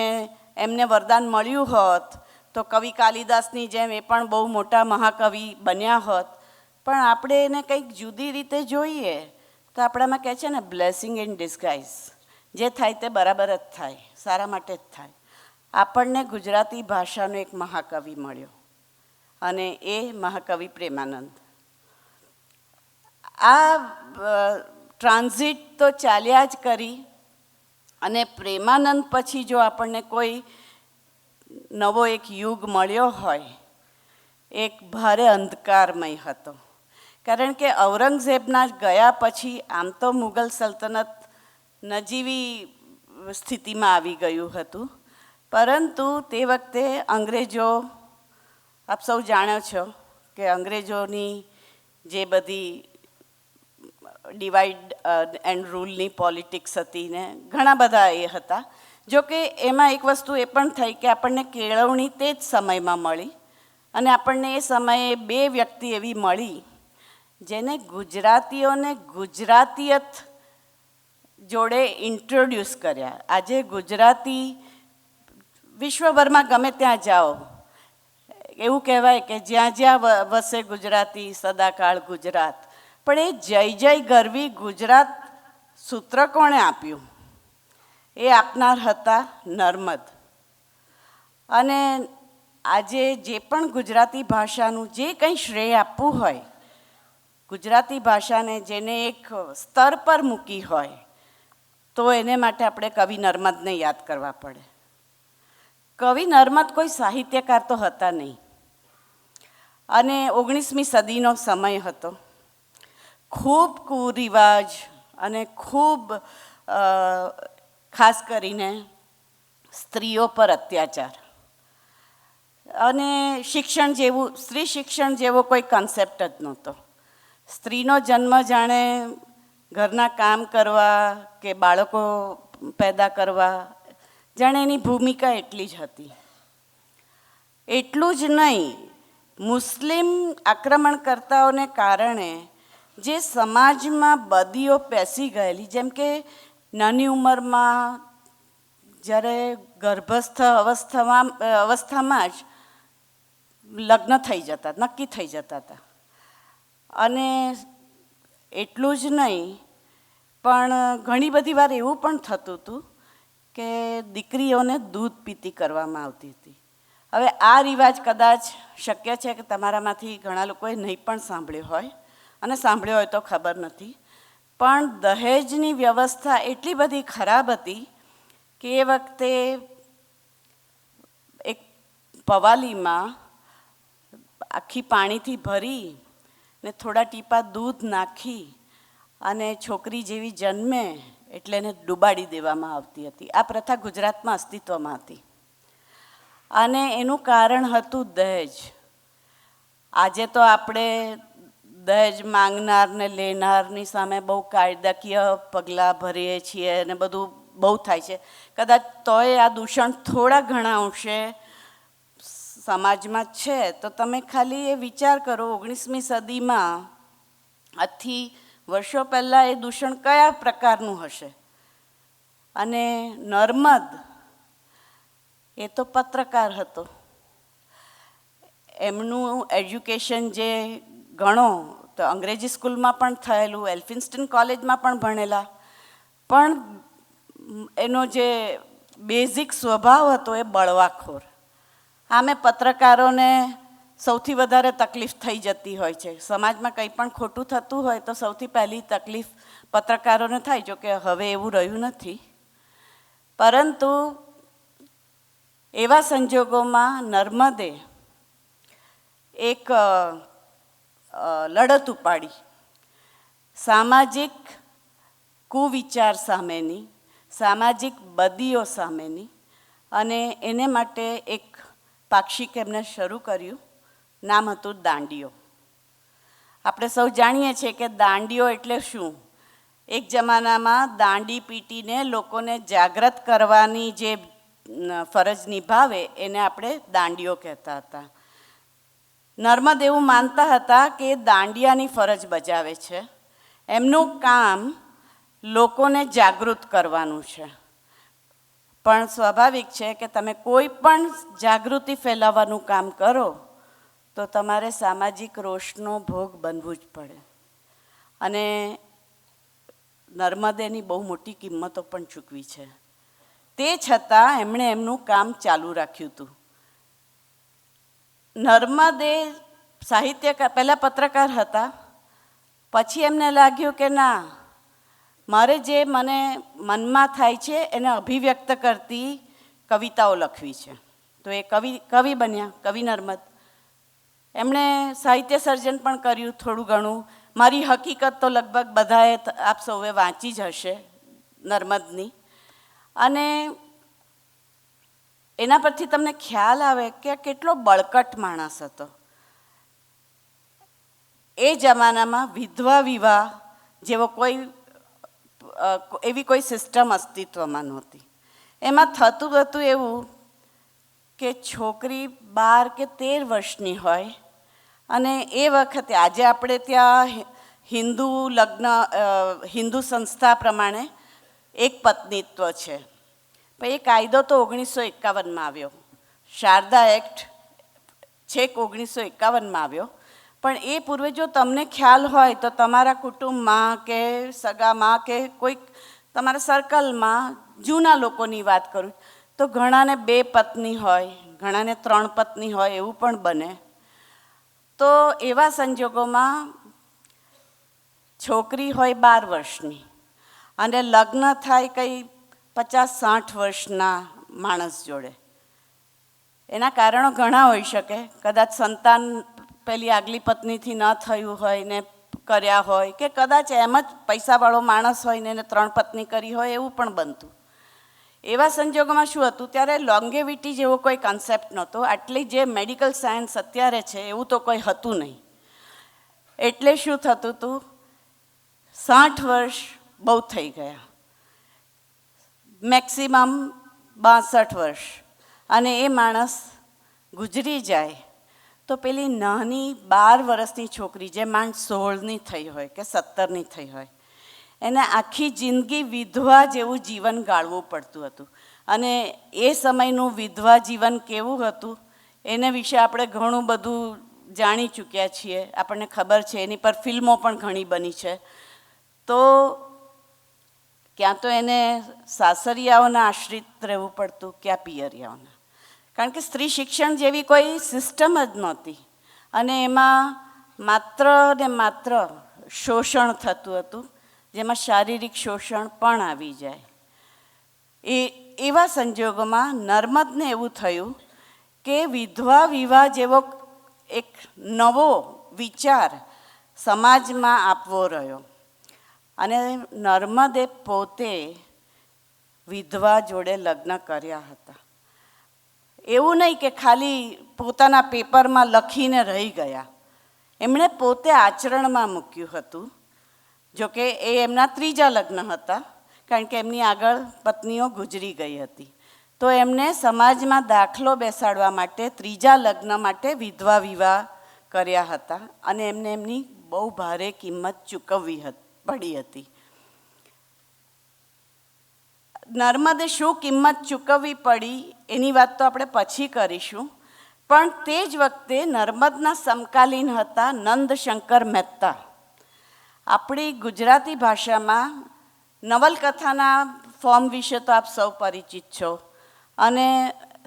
એમને વરદાન મળ્યું હોત તો કવિ કાલિદાસની જેમ એ પણ બહુ મોટા મહાકવિ બન્યા હોત. પણ આપણે એને કંઈક જુદી રીતે જોઈએ તો આપણામાં કહે છે ને બ્લેસિંગ ઇન ડિસ્ગાઇઝ, જે થાય તે બરાબર જ થાય, સારા માટે જ થાય. આપણને ગુજરાતી ભાષાનો એક મહાકવિ મળ્યો અને એ મહાકવિ પ્રેમાનંદ. આ ટ્રાન્ઝિટ તો ચાલ્યા જ કરી અને પ્રેમાનંદ પછી જો આપણને કોઈ નવો એક યુગ મળ્યો હોય, એક ભારે અંધકારમય હતો. કારણ કે ઔરંગઝેબના ગયા પછી આમ તો મુઘલ સલ્તનત નજીવી સ્થિતિમાં આવી ગયું હતું, પરંતુ તે વખતે અંગ્રેજો, આપ સૌ જાણો છો કે અંગ્રેજોની જે બધી ડિવાઈડ એન્ડ રૂલની પોલિટિક્સ હતી ને ઘણા બધા એ હતા. જોકે એમાં એક વસ્તુ એ પણ થઈ કે આપણને કેળવણી તે જ સમયમાં મળી અને આપણને એ સમયે બે વ્યક્તિ એવી મળી જેને ગુજરાતીઓને ગુજરાતીયત જોડે ઇન્ટ્રોડ્યુસ કર્યા. આજે ગુજરાતી વિશ્વભરમાં ગમે ત્યાં જાઓ એવું કહેવાય કે જ્યાં જ્યાં વસે ગુજરાતી સદાકાળ ગુજરાત. પણ એ જય જય ગરવી ગુજરાત સૂત્ર કોણે આપ્યું? એ આપનાર હતા નર્મદ. અને આજે જે પણ ગુજરાતી ભાષાનું જે કંઈ શ્રેય આપવું હોય, ગુજરાતી ભાષાને જેને એક સ્તર પર મૂકી હોય તો એને માટે આપણે કવિ નર્મદને યાદ કરવા પડે. કવિ નર્મદ કોઈ સાહિત્યકાર તો હતા નહીં અને 19મી સદીનો સમય હતો. ખૂબ કુરિવાજ અને ખૂબ ખાસ કરીને સ્ત્રીઓ પર અત્યાચાર અને શિક્ષણ જેવું સ્ત્રી શિક્ષણ જેવો કોઈ કન્સેપ્ટ જ નહોતો. સ્ત્રીનો જન્મ જાણે ઘરના કામ કરવા કે બાળકો પેદા કરવા, જાણે એની ભૂમિકા એટલી જ હતી. એટલું જ નહીં, મુસ્લિમ આક્રમણકર્તાઓને કારણે જે સમાજમાં બદીઓ પેસી ગયેલી, જેમ કે નાની ઉંમરમાં જ્યારે ગર્ભસ્થ અવસ્થામાં જ લગ્ન થઈ જતા, નક્કી થઈ જતા હતા. અને એટલું જ નહીં, પણ ઘણી બધી વાર એવું પણ થતું હતું કે દીકરીઓને દૂધ પીતી કરવામાં આવતી હતી. હવે આ રિવાજ કદાચ શક્ય છે કે તમારામાંથી ઘણા લોકોએ નહીં પણ સાંભળ્યો હોય, અને સાંભળ્યો હોય તો ખબર નથી. પણ દહેજની વ્યવસ્થા એટલી બધી ખરાબ હતી કે એ વખતે એક પવાલીમાં આખી પાણીથી ભરી ને થોડા ટીપા દૂધ નાખી અને છોકરી જેવી જન્મે એટલે એને ડૂબાડી દેવામાં આવતી હતી. આ પ્રથા ગુજરાતમાં અસ્તિત્વમાં હતી અને એનું કારણ હતું દહેજ. આજે તો આપણે દહેજ માંગનાર ને લેનારની સામે બહુ કાયદાકીય પગલાં ભરીએ છીએ અને બધું બહુ થાય છે. કદાચ તોય આ દૂષણ થોડા ઘણા અંશે સમાજમાં છે. તો તમે ખાલી એ વિચાર કરો, 19મી સદીમાં આજથી વર્ષો પહેલાં એ દૂષણ કયા પ્રકારનું હશે. અને નર્મદ એ તો પત્રકાર હતો, એમનું એજ્યુકેશન જે ગણો તો અંગ્રેજી સ્કૂલમાં પણ થયેલું, એલ્ફિન્સ્ટન કોલેજમાં પણ ભણેલા, પણ એનો જે બેઝિક સ્વભાવ હતો એ બળવાખોર. આમે પત્રકારોને સૌથી વધારે તકલીફ થઈ જતી હોય છે. સમાજમાં કંઈ પણ ખોટું થતું હોય તો સૌથી પહેલી તકલીફ પત્રકારોને થાય. જો કે હવે એવું રહ્યું નથી, પરંતુ એવા સંજોગોમાં નર્મદે એક લડત ઉપાડી સામાજિક કુવિચાર સામેની, સામાજિક બદીઓ સામેની, અને એને માટે એક પાક્ષિક એમને શરૂ કર્યું. નામ હતું દાંડીઓ. આપણે સૌ જાણીએ છીએ કે દાંડીઓ એટલે શું. એક જમાનામાં દાંડી પીટીને લોકોને જાગૃત કરવાની જે ફરજ નિભાવે એને આપણે દાંડીઓ કહેતા હતા. નર્મદ એવું માનતા હતા કે દાંડિયાની ફરજ બજાવે છે. એમનું કામ લોકોને જાગૃત કરવાનું છે. પણ સ્વાભાવિક છે કે તમે કોઈ પણ જાગૃતિ ફેલાવવાનું કામ કરો તો તમારે સામાજિક રોષનો ભોગ બનવું જ પડે. અને નર્મદેની બહુ મોટી કિંમતો પણ ચૂકવી છે. તે છતાં એમણે એમનું કામ ચાલુ રાખ્યું હતું. નર્મદે સાહિત્યકાર, પહેલાં પત્રકાર હતા, પછી એમને લાગ્યું કે ના, મારે જે મને મનમાં થાય છે એને અભિવ્યક્ત કરતી કવિતાઓ લખવી છે. તો એ કવિ બન્યા, કવિ નર્મદ. એમણે સાહિત્ય સર્જન પણ કર્યું થોડું ઘણું. મારી હકીકત તો લગભગ બધાએ આપ સૌએ વાંચી જ હશે નર્મદની. અને એના પરથી તમને ખ્યાલ આવે કે કેટલો બળકટ માણસ હતો. એ જમાનામાં વિધવા વિવાહ જેવો એવી કોઈ સિસ્ટમ અસ્તિત્વમાં નહોતી. એમાં થતું હતું એવું કે છોકરી 12 કે 13 વર્ષની હોય અને એ વખતે, આજે આપણે ત્યાં હિન્દુ સંસ્થા પ્રમાણે એક પત્નીત્વ છે, પણ એ કાયદો તો 1951માં આવ્યો. શારદા એક્ટ છેક 1951માં આવ્યો. પણ એ પૂર્વે જો તમને ખ્યાલ હોય તો તમારા કુટુંબમાં કે સગામાં કે કોઈક તમારા સર્કલમાં જૂના લોકોની વાત કરું તો ઘણાને 2 પત્ની હોય, ઘણાને 3 પત્ની હોય, એવું પણ બને. તો એવા સંજોગોમાં છોકરી હોય 12 વર્ષની અને લગ્ન થાય કંઈ 50-60 વર્ષના માણસ જોડે. એના કારણો ઘણા હોઈ શકે. કદાચ સંતાન પેલી આગલી પત્નીથી ન થયું હોય ને કર્યા હોય, કે કદાચ એમ જ પૈસાવાળો માણસ હોય ને એને 3 પત્ની કરી હોય, એવું પણ બનતું. એવા સંજોગોમાં શું હતું, ત્યારે લોંગેવિટી જેવો કોઈ કન્સેપ્ટ નહોતો. આટલી જે મેડિકલ સાયન્સ અત્યારે છે એવું તો કોઈ હતું નહીં. એટલે શું થતું હતું, 60 વર્ષ બહુ થઈ ગયા, મેક્સિમમ 62 વર્ષ, અને એ માણસ ગુજરી જાય તો પેલી નાની 12 વર્ષની છોકરી, જે માંડ 16ની થઈ હોય કે 17ની થઈ હોય, એને આખી જિંદગી વિધવા જેવું જીવન ગાળવું પડતું હતું. અને એ સમયનું વિધવા જીવન કેવું હતું એને વિશે આપણે ઘણું બધું જાણી ચૂક્યા છીએ, આપણને ખબર છે, એની પર ફિલ્મો પણ ઘણી બની છે. તો ક્યાં તો એને સાસરિયાઓના આશ્રિત રહેવું પડતું, ક્યાં પિયરિયાઓના, કારણ કે સ્ત્રી શિક્ષણ જેવી કોઈ સિસ્ટમ જ નહોતી અને એમાં માત્ર ને માત્ર શોષણ થતું હતું, જેમાં શારીરિક શોષણ પણ આવી જાય. એવા સંજોગોમાં નર્મદને એવું થયું કે વિધવા વિવાહ જેવો એક નવો વિચાર સમાજમાં આપવો રહ્યો અને નર્મદે પોતે વિધવા જોડે લગ્ન કર્યા હતા. એવું નહીં કે ખાલી પોતાના પેપરમાં લખીને રહી ગયા, એમણે પોતે આચરણમાં મૂક્યું હતું. જોકે એ એમના 3જા લગ્ન હતા, કારણ કે એમની આગળ પત્નીઓ ગુજરી ગઈ હતી. તો એમને સમાજમાં દાખલો બેસાડવા માટે 3જા લગ્ન માટે વિધવા વિવાહ કર્યા હતા અને એમને એમની બહુ ભારે કિંમત ચૂકવવી પડી હતી. નર્મદે શું કિંમત ચૂકવવી પડી એની વાત તો આપણે પછી કરીશું, પણ તે જ વખતે નર્મદના સમકાલીન હતા નંદશંકર મહેતા. આપણી ગુજરાતી ભાષામાં નવલકથાના ફોર્મ વિશે તો આપ સૌ પરિચિત છો અને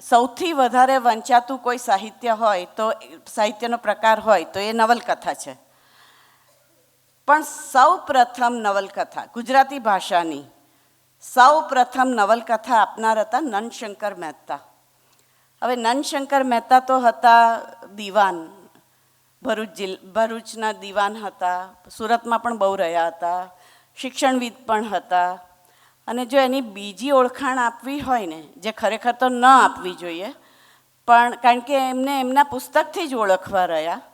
સૌથી વધારે વંચાતું કોઈ સાહિત્ય હોય તો સાહિત્યનો પ્રકાર હોય તો એ નવલકથા છે. પણ સૌ પ્રથમ નવલકથા ગુજરાતી ભાષાની સૌ પ્રથમ નવલકથા આપનાર હતા નંદશંકર મહેતા. હવે નંદશંકર મહેતા તો હતા દીવાન, ભરૂચના દીવાન હતા, સુરતમાં પણ બહુ રહ્યા હતા, શિક્ષણવિદ પણ હતા. અને જો એની બીજી ઓળખાણ આપવી હોય ને, જે ખરેખર તો ન આપવી જોઈએ, પણ કારણ કે એમને એમના પુસ્તકથી જ ઓળખવા રહ્યા,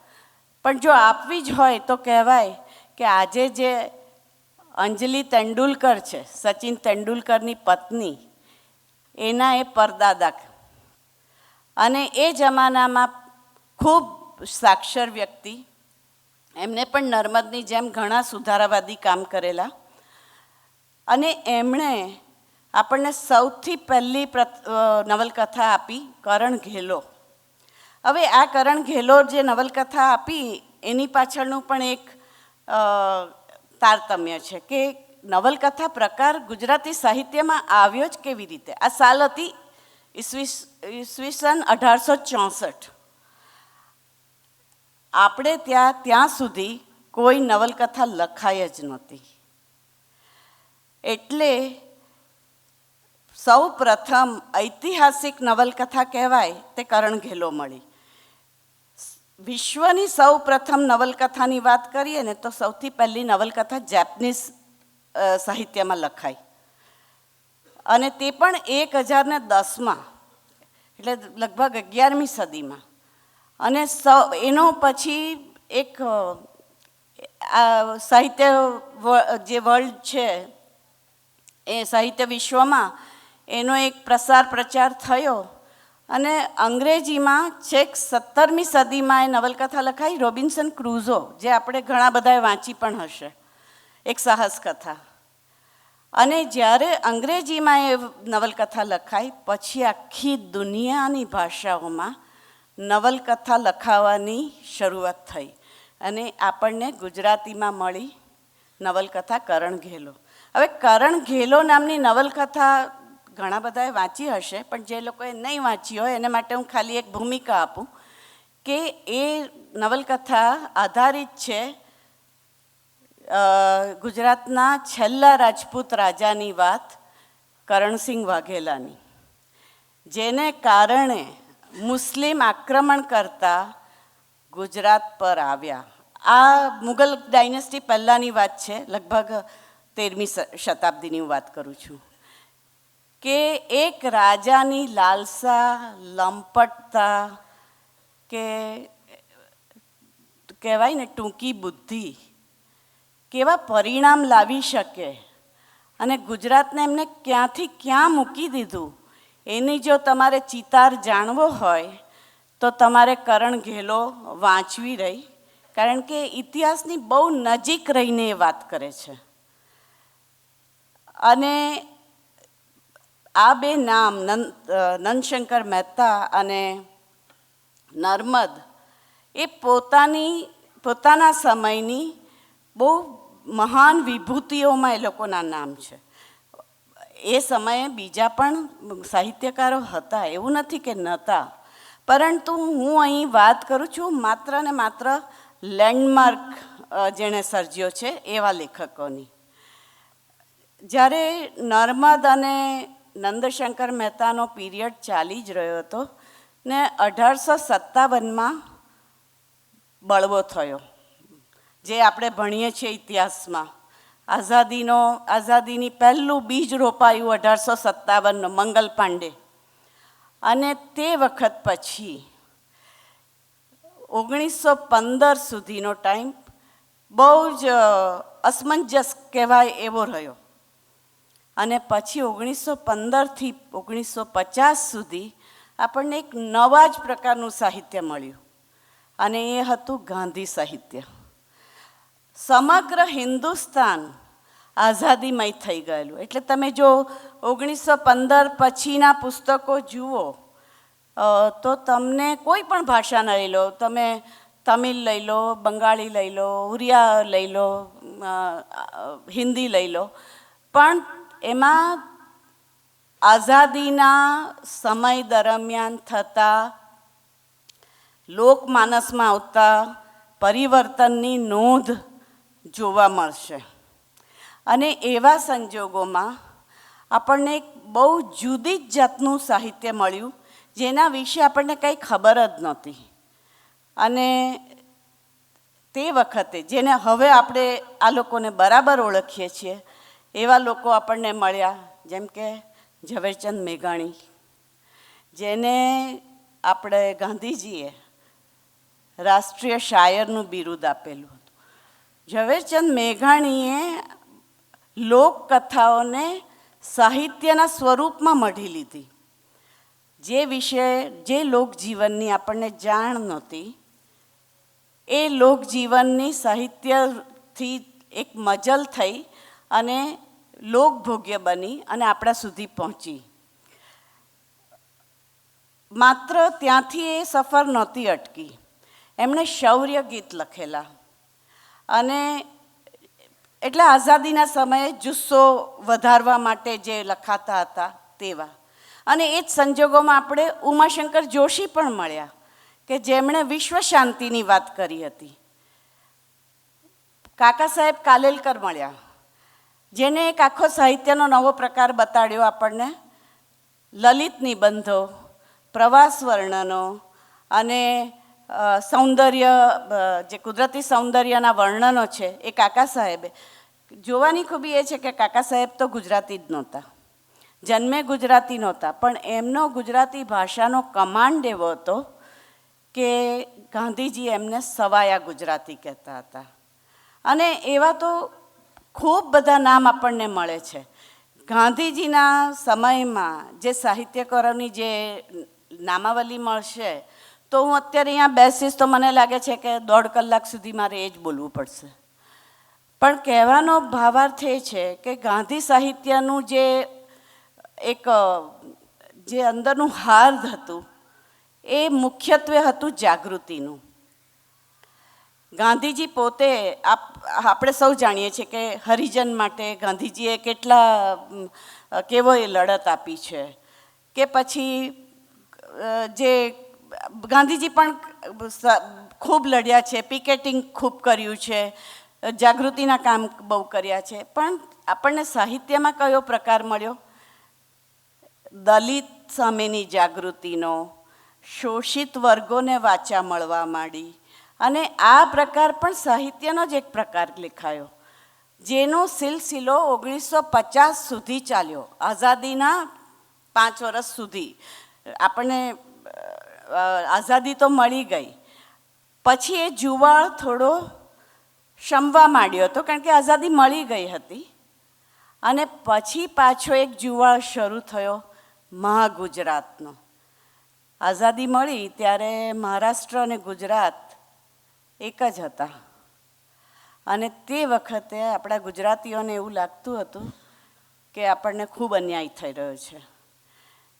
પણ જો આપવી જ હોય તો કહેવાય કે આજે જે અંજલિ તેંડુલકર છે, સચિન તેંડુલકરની પત્ની, એના એ પરદાદા અને એ જમાનામાં ખૂબ સાક્ષર વ્યક્તિ. એમને પણ નર્મદની જેમ ઘણા સુધારાવાદી કામ કરેલા અને એમણે આપણને સૌથી પહેલી નવલકથા આપી કરણ ઘેલો. હવે આ કરણ ઘેલો જે નવલકથા આપી એની પાછળનું પણ એક તારતમ્ય છે કે નવલકથા પ્રકાર ગુજરાતી સાહિત્યમાં આવ્યો જ કેવી રીતે. આ સાલ હતી ઈસવીસન 1864. આપણે ત્યાં સુધી કોઈ નવલકથા લખાય જ નહોતી. એટલે સૌ પ્રથમ ઐતિહાસિક નવલકથા કહેવાય તે કરણ ઘેલો મળી. વિશ્વની સૌ પ્રથમ નવલકથાની વાત કરીએ ને તો સૌથી પહેલી નવલકથા જેપનીઝ સાહિત્યમાં લખાઈ અને તે પણ 1010માં, એટલે લગભગ 11મી સદીમાં. અને એનો પછી એક સાહિત્ય જે વર્લ્ડ છે એ સાહિત્ય વિશ્વમાં એનો એક પ્રસાર પ્રચાર થયો અને અંગ્રેજીમાં છેક 17મી સદીમાં એ નવલકથા લખાઈ રોબિન્સન ક્રુઝો, જે આપણે ઘણા બધાએ વાંચી પણ હશે, એક સાહસ કથા. અને જ્યારે અંગ્રેજીમાં એ નવલકથા લખાઈ પછી આખી દુનિયાની ભાષાઓમાં નવલકથા લખાવાની શરૂઆત થઈ અને આપણને ગુજરાતીમાં મળી નવલકથા કરણ ઘેલો. હવે કરણ ઘેલો નામની નવલકથા ઘણા બધાએ વાંચી હશે, પણ જે લોકોએ નહીં વાંચી હોય એના માટે હું ખાલી એક ભૂમિકા આપું કે એ નવલકથા આધારિત છે ગુજરાતના છેલ્લા રાજપૂત રાજાની વાત કરણસિંહ વાઘેલાની, જેને કારણે મુસ્લિમ આક્રમણ કરતા ગુજરાત પર આવ્યા. આ મુગલ ડાયનેસ્ટી પહેલાંની વાત છે, લગભગ 13મી શતાબ્દીની વાત કરું છું. કે એક રાજાની લાલસા, લંપટતા કે કહેવાય ને ટૂંકી બુદ્ધિ કેવા પરિણામ લાવી શકે અને ગુજરાતને એમને ક્યાંથી ક્યાં મૂકી દીધું એની જો તમારે ચિતાર જાણવો હોય તો તમારે કરણ ઘેલો વાંચવી રહી, કારણ કે ઇતિહાસની બહુ નજીક રહીને એ વાત કરે છે. અને આ બે નામ નંદશંકર મહેતા અને નર્મદ એ પોતાના સમયની બહુ મહાન વિભૂતિઓમાં એ લોકોના નામ છે. એ સમયે બીજા પણ સાહિત્યકારો હતા, એવું નથી કે નહોતા, પરંતુ હું અહીં વાત કરું છું માત્ર ને માત્ર લેન્ડમાર્ક જેણે સર્જ્યો છે એવા લેખકોની. જ્યારે નર્મદ અને નંદશંકર મહેતાનો પીરિયડ ચાલી જ રહ્યો હતો ને 1857માં બળવો થયો, જે આપણે ભણીએ છીએ ઇતિહાસમાં. આઝાદીની પહેલું બીજ રોપાયું 1857નો મંગલ પાંડે. અને તે વખત પછી 1915 સુધીનો ટાઈમ બહુ જ અસમંજસ કહેવાય એવો રહ્યો. અને પછી 1915થી 1950 સુધી આપણને એક નવા જ પ્રકારનું સાહિત્ય મળ્યું, અને એ હતું ગાંધી સાહિત્ય. સમગ્ર હિન્દુસ્તાન આઝાદીમય થઈ ગયેલું. એટલે તમે જો 1915 પછીના પુસ્તકો જુઓ તો તમને કોઈ પણ ભાષાના લઈ લો, તમે તમિલ લઈ લો, બંગાળી લઈ લો, ઉરિયા લઈ લો, હિન્દી લઈ લો, પણ એમાં આઝાદીના સમય દરમિયાન થતા લોકમાનસમાં આવતા પરિવર્તનની નોંધ જોવા મળશે. અને એવા સંજોગોમાં આપણને એક બહુ જુદી જ જાતનું સાહિત્ય મળ્યું, જેના વિશે આપણને કંઈ ખબર જ નહોતી. અને તે વખતે જેને હવે આપણે આ લોકોને બરાબર ઓળખીએ છીએ એવા લોકો આપણને મળ્યા, જેમ કે ઝવેરચંદ મેઘાણી, જેને આપણે ગાંધીજીએ રાષ્ટ્રીય શાયરનું બિરુદ આપેલું હતું. ઝવેરચંદ મેઘાણીએ લોકકથાઓને સાહિત્યના સ્વરૂપમાં મઢી લીધી, જે લોકજીવનની આપણને જાણ નહોતી, એ લોકજીવનની સાહિત્યથી એક મજલ થઈ અને લોકભોગ્ય બની અને આપણા સુધી પહોંચી. માત્ર ત્યાંથી એ સફર નહોતી અટકી, એમણે શૌર્ય ગીત લખેલા, અને એટલે આઝાદીના સમયે જુસ્સો વધારવા માટે જે લખાતા હતા તેવા. અને એ જ સંજોગોમાં આપણે ઉમાશંકર જોશી પણ મળ્યા, કે જેમણે વિશ્વ શાંતિની વાત કરી હતી. કાકા સાહેબ કાલેલકર મળ્યા, જેને એક આખો સાહિત્યનો નવો પ્રકાર બતાડ્યો આપણને. લલિત નિબંધો, પ્રવાસ વર્ણનો અને સૌંદર્ય, જે કુદરતી સૌંદર્યના વર્ણનો છે એ કાકા સાહેબે. જોવાની ખૂબી એ છે કે કાકા સાહેબ તો ગુજરાતી જ નહોતા, જન્મે ગુજરાતી નહોતા, પણ એમનો ગુજરાતી ભાષાનો કમાન્ડ એવો હતો કે ગાંધીજી એમને સવાયા ગુજરાતી કહેતા હતા. અને એવા તો ખૂબ બધા નામ આપણને મળે છે. ગાંધીજીના સમયમાં જે સાહિત્યકારોની જે નામાવલી મળશે, તો હું અત્યારે અહીંયા બેસીશ તો મને લાગે છે કે 1.5 કલાક સુધી મારે એ જ બોલવું પડશે. પણ કહેવાનો ભાવાર્થ એ છે કે ગાંધી સાહિત્યનું જે અંદરનું હાર્દ હતું એ મુખ્યત્વે હતું જાગૃતિનું. ગાંધીજી પોતે, આપણે સૌ જાણીએ છીએ કે હરિજન માટે ગાંધીજીએ કેવો એ લડત આપી છે. કે પછી જે ગાંધીજી પણ ખૂબ લડ્યા છે, પિકેટિંગ ખૂબ કર્યું છે, જાગૃતિના કામ બહુ કર્યા છે. પણ આપણને સાહિત્યમાં કયો પ્રકાર મળ્યો? દલિત સામેની જાગૃતિનો, શોષિત વર્ગોને વાચા મળવા માંડી. અને આ પ્રકાર પણ સાહિત્યનો જ એક પ્રકાર લેખાયો, જેનો સિલસિલો 1950 સુધી ચાલ્યો. આઝાદીના 5 વર્ષ સુધી આપણને આઝાદી તો મળી ગઈ, પછી એ જુવાળ થોડો શમવા માંડ્યો હતો, કારણ કે આઝાદી મળી ગઈ હતી. અને પછી પાછો એક જુવાળ શરૂ થયો મહાગુજરાતનો. આઝાદી મળી ત્યારે મહારાષ્ટ્ર અને ગુજરાત એક જ હતા. અને તે વખતે આપણા ગુજરાતીઓને એવું લાગતું હતું કે આપણને ખૂબ અન્યાય થઈ રહ્યો છે.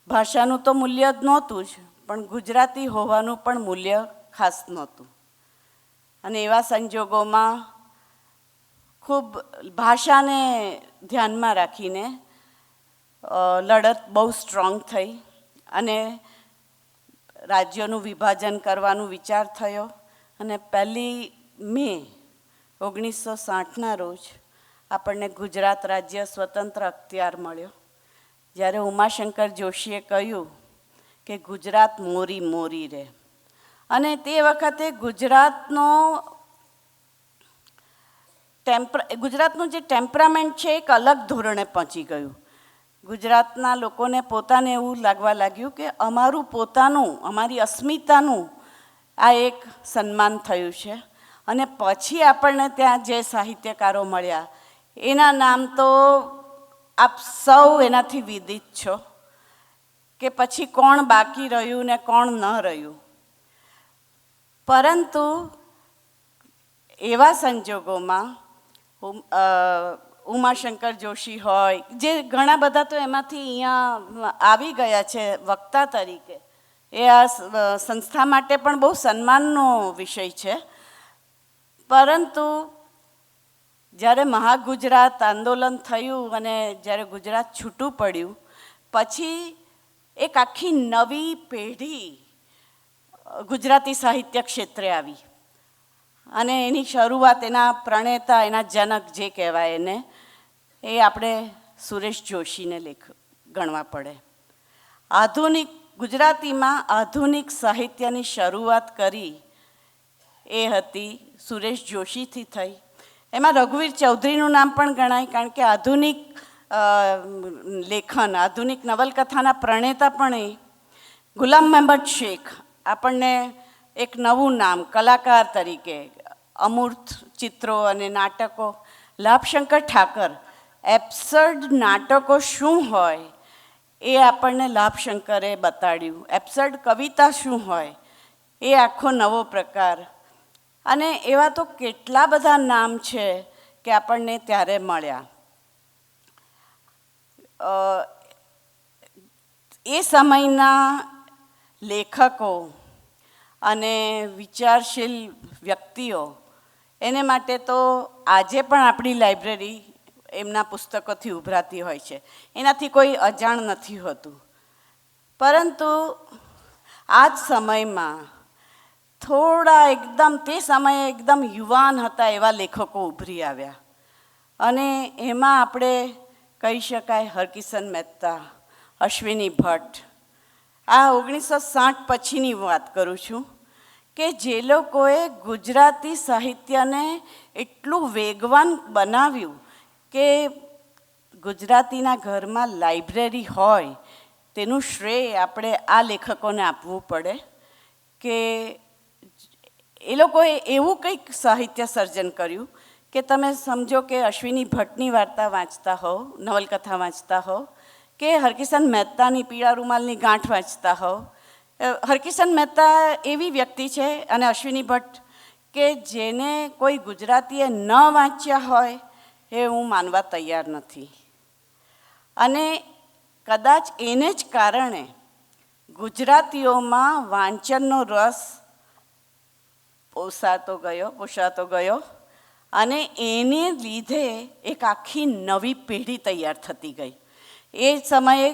ભાષાનું તો મૂલ્ય જ નહોતું જ, પણ ગુજરાતી હોવાનું પણ મૂલ્ય ખાસ નહોતું. અને એવા સંજોગોમાં ખૂબ ભાષાને ધ્યાનમાં રાખીને લડત બહુ સ્ટ્રોંગ થઈ અને રાજ્યોનું વિભાજન કરવાનો વિચાર થયો. અને 1 મે 1960ના રોજ આપણને ગુજરાત રાજ્ય સ્વતંત્ર અખ્તિયાર મળ્યો, જ્યારે ઉમાશંકર જોશીએ કહ્યું કે ગુજરાત મોરી મોરી રહે. અને તે વખતે ગુજરાતનું જે ટેમ્પરામેન્ટ છે એક અલગ ધોરણે પહોંચી ગયું. ગુજરાતના લોકોને પોતાને એવું લાગવા લાગ્યું કે અમારું પોતાનું, અમારી અસ્મિતાનું આ એક સન્માન થયું છે. અને પછી આપણને ત્યાં જે સાહિત્યકારો મળ્યા એના નામ તો આપ સૌ એનાથી વિદિત છો કે પછી કોણ બાકી રહ્યું ને કોણ ન રહ્યું. પરંતુ એવા સંજોગોમાં ઉમાશંકર જોશી હોય, જે ઘણા બધા તો એમાંથી અહીંયા આવી ગયા છે વક્તા તરીકે, એ આ સંસ્થા માટે પણ બહુ સન્માનનો વિષય છે. પરંતુ જ્યારે મહાગુજરાત આંદોલન થયું અને જ્યારે ગુજરાત છૂટું પડ્યું પછી એક આખી નવી પેઢી ગુજરાતી સાહિત્ય ક્ષેત્રે આવી. અને એની શરૂઆત એના પ્રણેતા, એના જનક જે કહેવાય એને, એ આપણે સુરેશ જોશીને ગણવા પડે. ગુજરાતીમાં આધુનિક સાહિત્યની શરૂઆત કરી એ હતી સુરેશ જોશીથી થઈ. એમાં રઘુવીર ચૌધરીનું નામ પણ ગણાય, કારણ કે આધુનિક લેખન, આધુનિક નવલકથાના પ્રણેતા પણ એ. ગુલામ મહેમદ શેખ આપણને એક નવું નામ કલાકાર તરીકે, અમૂર્ત ચિત્રો અને નાટકો. લાભશંકર ઠાકર, એબ્સર્ડ નાટકો શું હોય એ આપણને લાભશંકરે બતાડ્યું. એબ્સર્ડ કવિતા શું હોય એ આખો નવો પ્રકાર. અને એવા તો કેટલા બધા નામ છે કે આપણને ત્યારે મળ્યા. એ સમયના લેખકો અને વિચારશીલ વ્યક્તિઓ, એને માટે તો આજે પણ આપણી લાઇબ્રેરી એમના પુસ્તકોથી ઉભરાતી હોય છે, એનાથી કોઈ અજાણ નથી હોતું. પરંતુ આ જ સમયમાં થોડા તે સમયે એકદમ યુવાન હતા એવા લેખકો ઉભરી આવ્યા. અને એમાં આપણે કહી શકાય હરકિશન મહેતા, અશ્વિની ભટ્ટ. આ 1960 પછીની વાત કરું છું કે જે લોકોએ ગુજરાતી સાહિત્યને એટલું વેગવાન બનાવ્યું કે ગુજરાતીના ઘરમાં લાઇબ્રેરી હોય, તેનું શ્રેય આપણે આ લેખકોને આપવું પડે. કે એ લોકોએ એવું કંઈક સાહિત્ય સર્જન કર્યું કે તમે સમજો કે અશ્વિની ભટ્ટની વાર્તા વાંચતા હો, નવલકથા વાંચતા હો, કે હરકિશન મહેતાની પીળા રૂમાલની ગાંઠ વાંચતા હો. હરકિશન મહેતા એવી વ્યક્તિ છે અને અશ્વિની ભટ્ટ કે જેને કોઈ ગુજરાતીએ ન વાંચ્યા હોય એ હું માનવા તૈયાર નથી. અને કદાચ એને જ કારણે ગુજરાતીઓમાં વાંચનનો રસ પોષાતો ગયો અને એને લીધે એક આખી નવી પેઢી તૈયાર થતી ગઈ. એ સમયે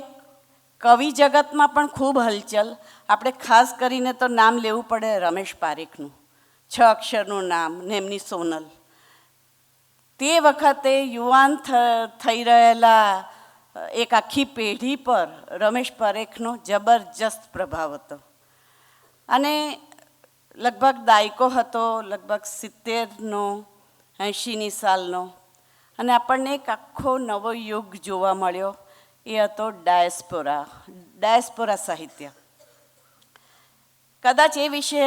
કવિ જગતમાં પણ ખૂબ હલચલ. આપણે ખાસ કરીને તો નામ લેવું પડે રમેશ પારેખનું, 6 અક્ષરનું નામ ને એમની સોનલ. તે વખતે યુવાન થઈ રહેલા એક આખી પેઢી પર રમેશ પારેખનો જબરજસ્ત પ્રભાવ હતો. અને લગભગ દાયકો હતો, લગભગ 70નો, 80ની સાલનો. અને આપણને એક આખો નવો યુગ જોવા મળ્યો, એ હતો ડાયસ્પોરા સાહિત્ય. કદાચ એ વિશે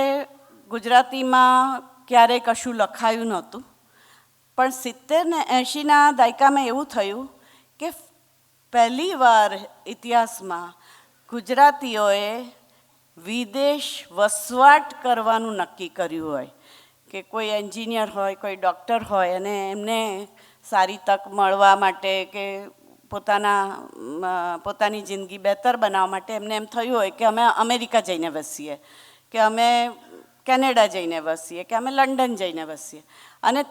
ગુજરાતીમાં ક્યારેય કશું લખાયું નહોતું, પણ 70 ને 80ના દાયકામાં એવું થયું કે પહેલીવાર ઇતિહાસમાં ગુજરાતીઓએ વિદેશ વસવાટ કરવાનું નક્કી કર્યું હોય. કે કોઈ એન્જિનિયર હોય, કોઈ ડૉક્ટર હોય અને એમને સારી તક મળવા માટે કે પોતાની જિંદગી બહેતર બનાવવા માટે એમને એમ થયું હોય કે અમે અમેરિકા જઈને વસીએ, કે અમે કેનેડા જઈને વસીએ, કે અમે લંડન જઈને વસીએ. અને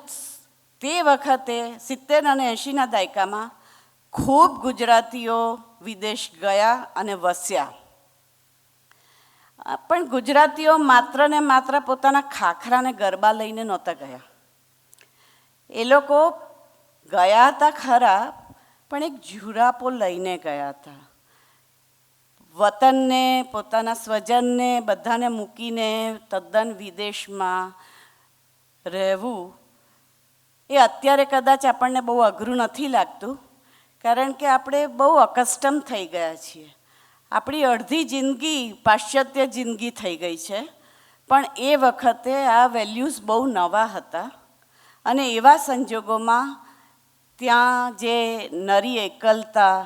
તે વખતે 70 અને 80ના દાયકામાં ખૂબ ગુજરાતીઓ વિદેશ ગયા અને વસ્યા. પણ ગુજરાતીઓ માત્ર ને માત્ર પોતાના ખાખરાને ગરબા લઈને નહોતા ગયા. એ લોકો ગયા હતા ખરા, પણ એક ઝુરાપો લઈને ગયા હતા. વતનને, પોતાના સ્વજનને બધાને મૂકીને તદ્દન વિદેશમાં રહેવું એ અત્યારે કદાચ આપણને બહુ અઘરું નથી લાગતું, કારણ કે આપણે બહુ અકસ્ટમ થઈ ગયા છીએ. આપણી અડધી જિંદગી પાશ્ચાત્ય જિંદગી થઈ ગઈ છે. પણ એ વખતે આ વેલ્યુઝ બહુ નવા હતા. અને એવા સંજોગોમાં ત્યાં જે નરી એકલતા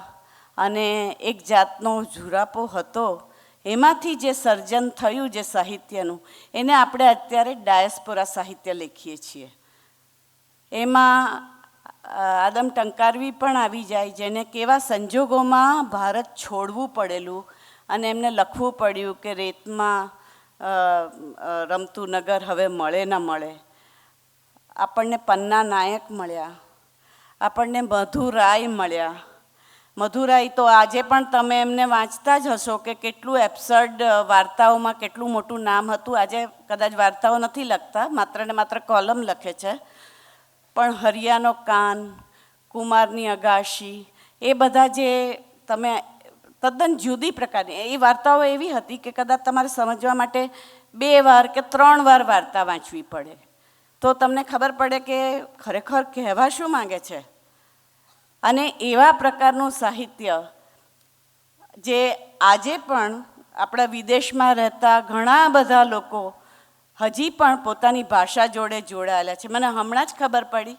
અને એક જાતનો ઝુરાપો હતો, એમાંથી જે સર્જન થયું જે સાહિત્યનું, એને આપણે અત્યારે ડાયસ્પોરા સાહિત્ય લખીએ છીએ. એમાં આદમ ટંકારવી પણ આવી જાય, જેને કેવા સંજોગોમાં ભારત છોડવું પડેલું અને એમને લખવું પડ્યું કે રેતમાં રમતું નગર હવે મળે ન મળે. આપણને પન્ના નાયક મળ્યા, આપણને મધુરાય મળ્યા. મધુરાય તો આજે પણ તમે એમને વાંચતા જ હશો કે કેટલું એબ્સર્ડ વાર્તાઓમાં કેટલું મોટું નામ હતું. આજે કદાચ વાર્તાઓ નથી લખતા, માત્ર ને માત્ર કોલમ લખે છે. પણ હરિયાનો કાન, કુમારની અગાશી, એ બધા જે તમે તદ્દન જુદી પ્રકારની એ વાર્તાઓ એવી હતી કે કદાચ તમારે સમજવા માટે 2 વાર કે 3 વાર વાર્તા વાંચવી પડે તો તમને ખબર પડે કે ખરેખર કહેવા શું માંગે છે. અને એવા પ્રકારનું સાહિત્ય જે આજે પણ આપણા વિદેશમાં રહેતા ઘણા બધા લોકો હજી પણ પોતાની ભાષા જોડે જોડાયેલા છે. મને હમણાં જ ખબર પડી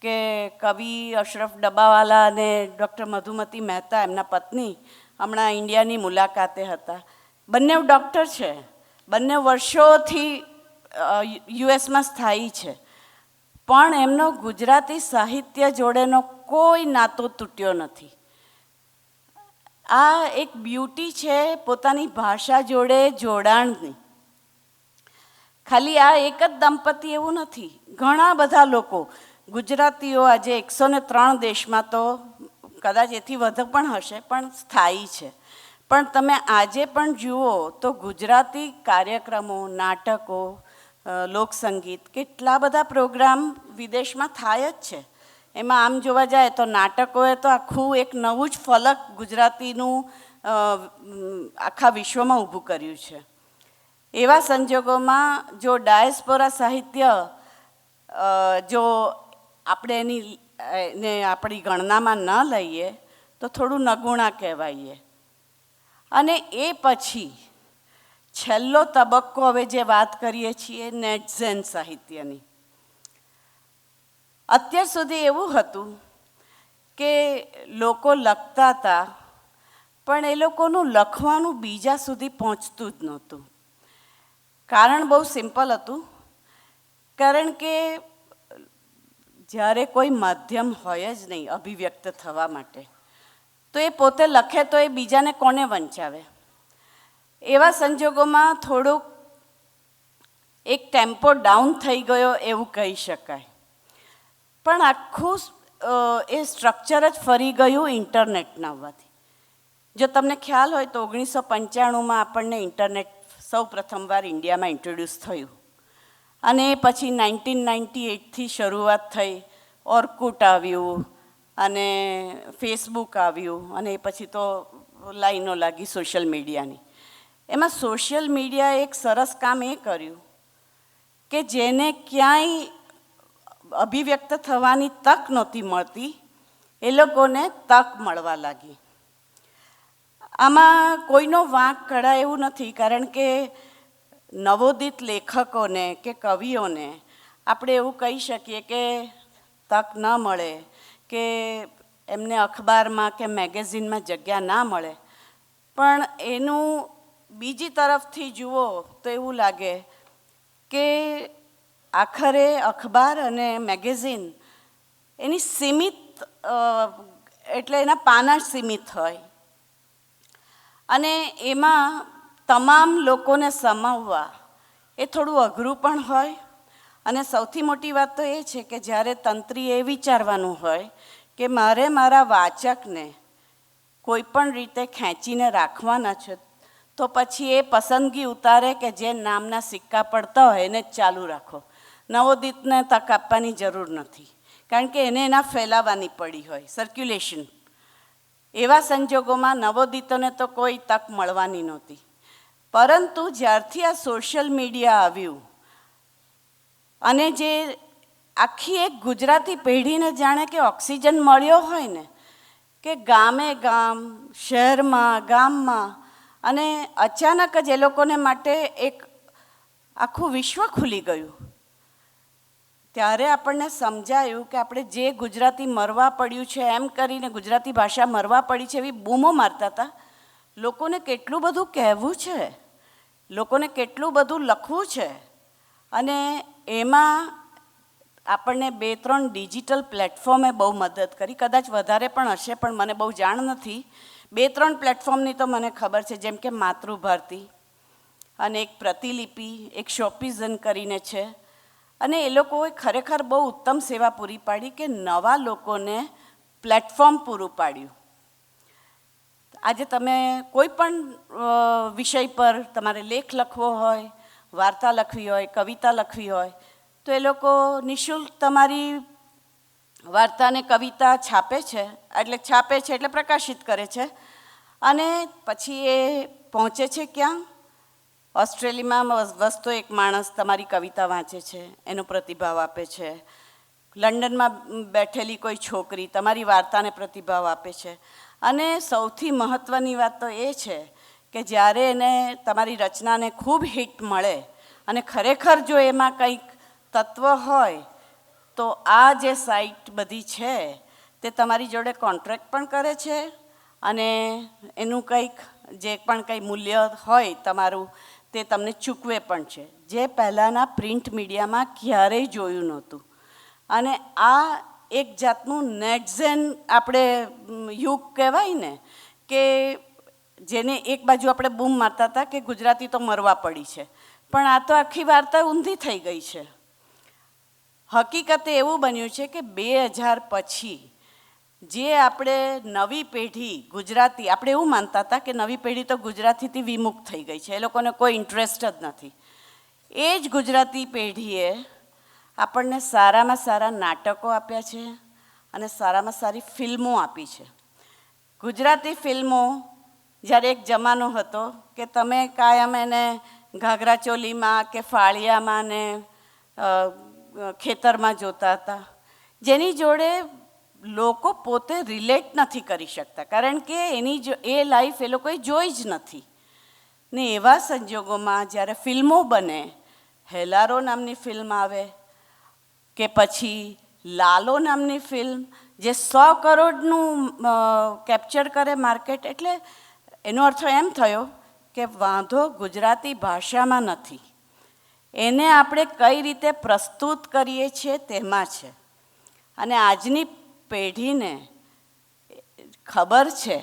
કે કવિ અશરફ ડબ્બાવાલા અને ડૉક્ટર મધુમતી મહેતા, એમના પત્ની, હમણાં ઇન્ડિયાની મુલાકાતે હતા. બંને ડૉક્ટર છે, બંને વર્ષોથી યુએસમાં સ્થાયી છે, પણ એમનો ગુજરાતી સાહિત્ય જોડેનો કોઈ નાતો તૂટ્યો નથી. આ એક બ્યુટી છે પોતાની ભાષા જોડે જોડાણની. ખાલી આ એક જ દંપતી એવું નથી, ઘણા બધા લોકો ગુજરાતીઓ આજે 103 દેશમાં તો કદાચ એથી વધુ પણ હશે, પણ સ્થાયી છે. પણ તમે આજે પણ જુઓ તો ગુજરાતી કાર્યક્રમો, નાટકો, લોકસંગીત, કેટલા બધા પ્રોગ્રામ વિદેશમાં થાય જ છે. એમાં આમ જોવા જાય તો નાટકોએ તો આખું એક નવું જ ફલક ગુજરાતીનું આખા વિશ્વમાં ઊભું કર્યું છે. એવા સંજોગોમાં જો ડાયસ્પોરા સાહિત્ય જો આપણે એને આપણી ગણનામાં ન લઈએ તો થોડું નગુણા કહેવાઈએ. અને એ પછી છેલ્લો તબક્કો હવે જે વાત કરીએ છીએ નેટઝેન સાહિત્યની. અત્યાર સુધી એવું હતું કે લોકો લખતા હતા, પણ એ લોકોનું લખવાનું બીજા સુધી પહોંચતું જ નહોતું. કારણ બહુ સિમ્પલ હતું, કારણ કે જ્યારે કોઈ માધ્યમ હોય જ નહીં અભિવ્યક્ત થવા માટે, તો એ પોતે લખે તો એ બીજાને કોને વંચાવે. એવા સંજોગોમાં થોડુંક એક ટેમ્પો ડાઉન થઈ ગયો એવું કહી શકાય. પણ આખું એ સ્ટ્રક્ચર જ ફરી ગયું ઇન્ટરનેટના આવવાથી. જો તમને ખ્યાલ હોય તો 1995માં આપણને ઇન્ટરનેટ સૌ પ્રથમવાર ઇન્ડિયામાં ઇન્ટ્રોડ્યુસ થયું. અને પછી 1998થી શરૂઆત થઈ. ઓર્કુટ આવ્યું અને ફેસબુક આવ્યું અને એ પછી તો લાઈનો લાગી સોશિયલ મીડિયાની. એમાં સોશિયલ મીડિયાએ એક સરસ કામ એ કર્યું કે જેને ક્યાંય અભિવ્યક્ત થવાની તક નહોતી મળતી, એ લોકોને તક મળવા લાગી. આમાં કોઈનો વાંક કળા એવું નથી, કારણ કે નવોદિત લેખકોને કે કવિઓને આપણે એવું કહી શકીએ કે તક ન મળે કે એમને અખબારમાં કે મેગેઝિનમાં જગ્યા ના મળે. પણ એનું બીજી તરફથી જુઓ તો એવું લાગે કે આખરે અખબાર અને મેગેઝિન એની સીમિત એટલે એના પાના સીમિત હોય અને એમાં તમામ લોકોને સમાવવા એ થોડું અઘરું પણ હોય. અને સૌથી મોટી વાત તો એ છે કે જ્યારે તંત્રીએ એ વિચારવાનું હોય કે મારે મારા વાચકને કોઈ પણ રીતે ખેંચીને રાખવાના છે, તો પછી એ પસંદગી ઉતારે કે જે નામના સિક્કા પડતા હોય એને જ ચાલુ રાખો. નવોદિતને તક આપવાની જરૂર નથી, કારણ કે એને એના ફેલાવાની પડી હોય, સર્ક્યુલેશન. એવા સંજોગોમાં નવોદિતોને તો કોઈ તક મળવાની નહોતી. પરંતુ જ્યારથી આ સોશિયલ મીડિયા આવ્યું અને જે આખી એક ગુજરાતી પેઢીને જાણે કે ઓક્સિજન મળ્યો હોય ને, કે ગામે ગામ, શહેરમાં, ગામમાં, અને અચાનક જ એ લોકોને માટે એક આખું વિશ્વ ખુલી ગયું. ત્યારે આપણને સમજાયું કે આપણે જે ગુજરાતી મરવા પડ્યું છે એમ કરીને ગુજરાતી ભાષા મરવા પડી છે એવી બૂમો મારતા હતા. લોકોને કેટલું બધું કહેવું છે, લોકોને કેટલું બધું લખવું છે. અને એમાં આપણને 2-3 ડિજિટલ પ્લેટફોર્મે બહુ મદદ કરી. કદાચ વધારે પણ હશે, પણ મને બહુ જાણ નથી. 2-3 પ્લેટફોર્મની તો મને ખબર છે, જેમ કે માતૃભારતી અને એક પ્રતિલિપિ, એક શોપિઝન કરીને છે. અને એ લોકોએ ખરેખર બહુ ઉત્તમ સેવા પૂરી પાડી કે નવા લોકોને પ્લેટફોર્મ પૂરું પાડ્યું. આજે તમે કોઈ પણ વિષય પર તમારે લેખ લખવો હોય, વાર્તા લખવી હોય, કવિતા લખવી હોય, તો એ લોકો નિઃશુલ્ક તમારી વાર્તાને કવિતા છાપે છે એટલે પ્રકાશિત કરે છે. અને પછી એ પહોંચે છે ક્યાં? ઓસ્ટ્રેલિયામાં વસતો એક માણસ તમારી કવિતા વાંચે છે, એનો પ્રતિભાવ આપે છે. લંડનમાં બેઠેલી કોઈ છોકરી તમારી વાર્તાને પ્રતિભાવ આપે છે. અને સૌથી મહત્ત્વની વાત તો એ છે કે જ્યારે એને તમારી રચનાને ખૂબ હિટ મળે અને ખરેખર જો એમાં કંઈક તત્વ હોય, તો આ જે સાઇટ બધી છે તે તમારી જોડે કોન્ટ્રાક્ટ પણ કરે છે અને એનું કંઈક જે પણ કંઈ મૂલ્ય હોય તમારું તે તમને ચૂકવે પણ છે, જે પહેલાંના પ્રિન્ટ મીડિયામાં ક્યારેય જોયું નહોતું. અને આ એક જાતનું નેટઝેન આપણે યુગ કહેવાય ને, કે જેને એક બાજુ આપણે બૂમ મારતા હતા કે ગુજરાતી તો મરવા પડી છે, પણ આ તો આખી વાર્તા ઊંધી થઈ ગઈ છે. હકીકતે એવું બન્યું છે કે 2000 પછી જે આપણે નવી પેઢી ગુજરાતી, આપણે એવું માનતા હતા કે નવી પેઢી તો ગુજરાતીથી વિમુખ થઈ ગઈ છે, એ લોકોને કોઈ ઇન્ટરેસ્ટ જ નથી. એ જ ગુજરાતી પેઢીએ આપણને સારામાં સારા નાટકો આપ્યા છે અને સારામાં સારી ફિલ્મો આપી છે. ગુજરાતી ફિલ્મો, જ્યારે એક જમાનો હતો કે તમે કાયમ એને ઘાઘરા ચોલીમાં કે ફાળિયામાં ને ખેતરમાં જોતા હતા, જેની જોડે લોકો પોતે રિલેટ નથી કરી શકતા, કારણ કે એ લાઈફ એ લોકોએ જોઈ જ નથી. ને એવા સંજોગોમાં જ્યારે ફિલ્મો બને, હેલારો નામની ફિલ્મ આવે કે પછી લાલો નામની ફિલ્મ જે 100 કરોડનું કેપ્ચર કરે માર્કેટ, એટલે એનો અર્થ એમ થયો કે વાંધો ગુજરાતી ભાષામાં નથી, એને આપણે કઈ રીતે પ્રસ્તુત કરીએ છીએ તેમાં છે. અને આજની પેઢીને ખબર છે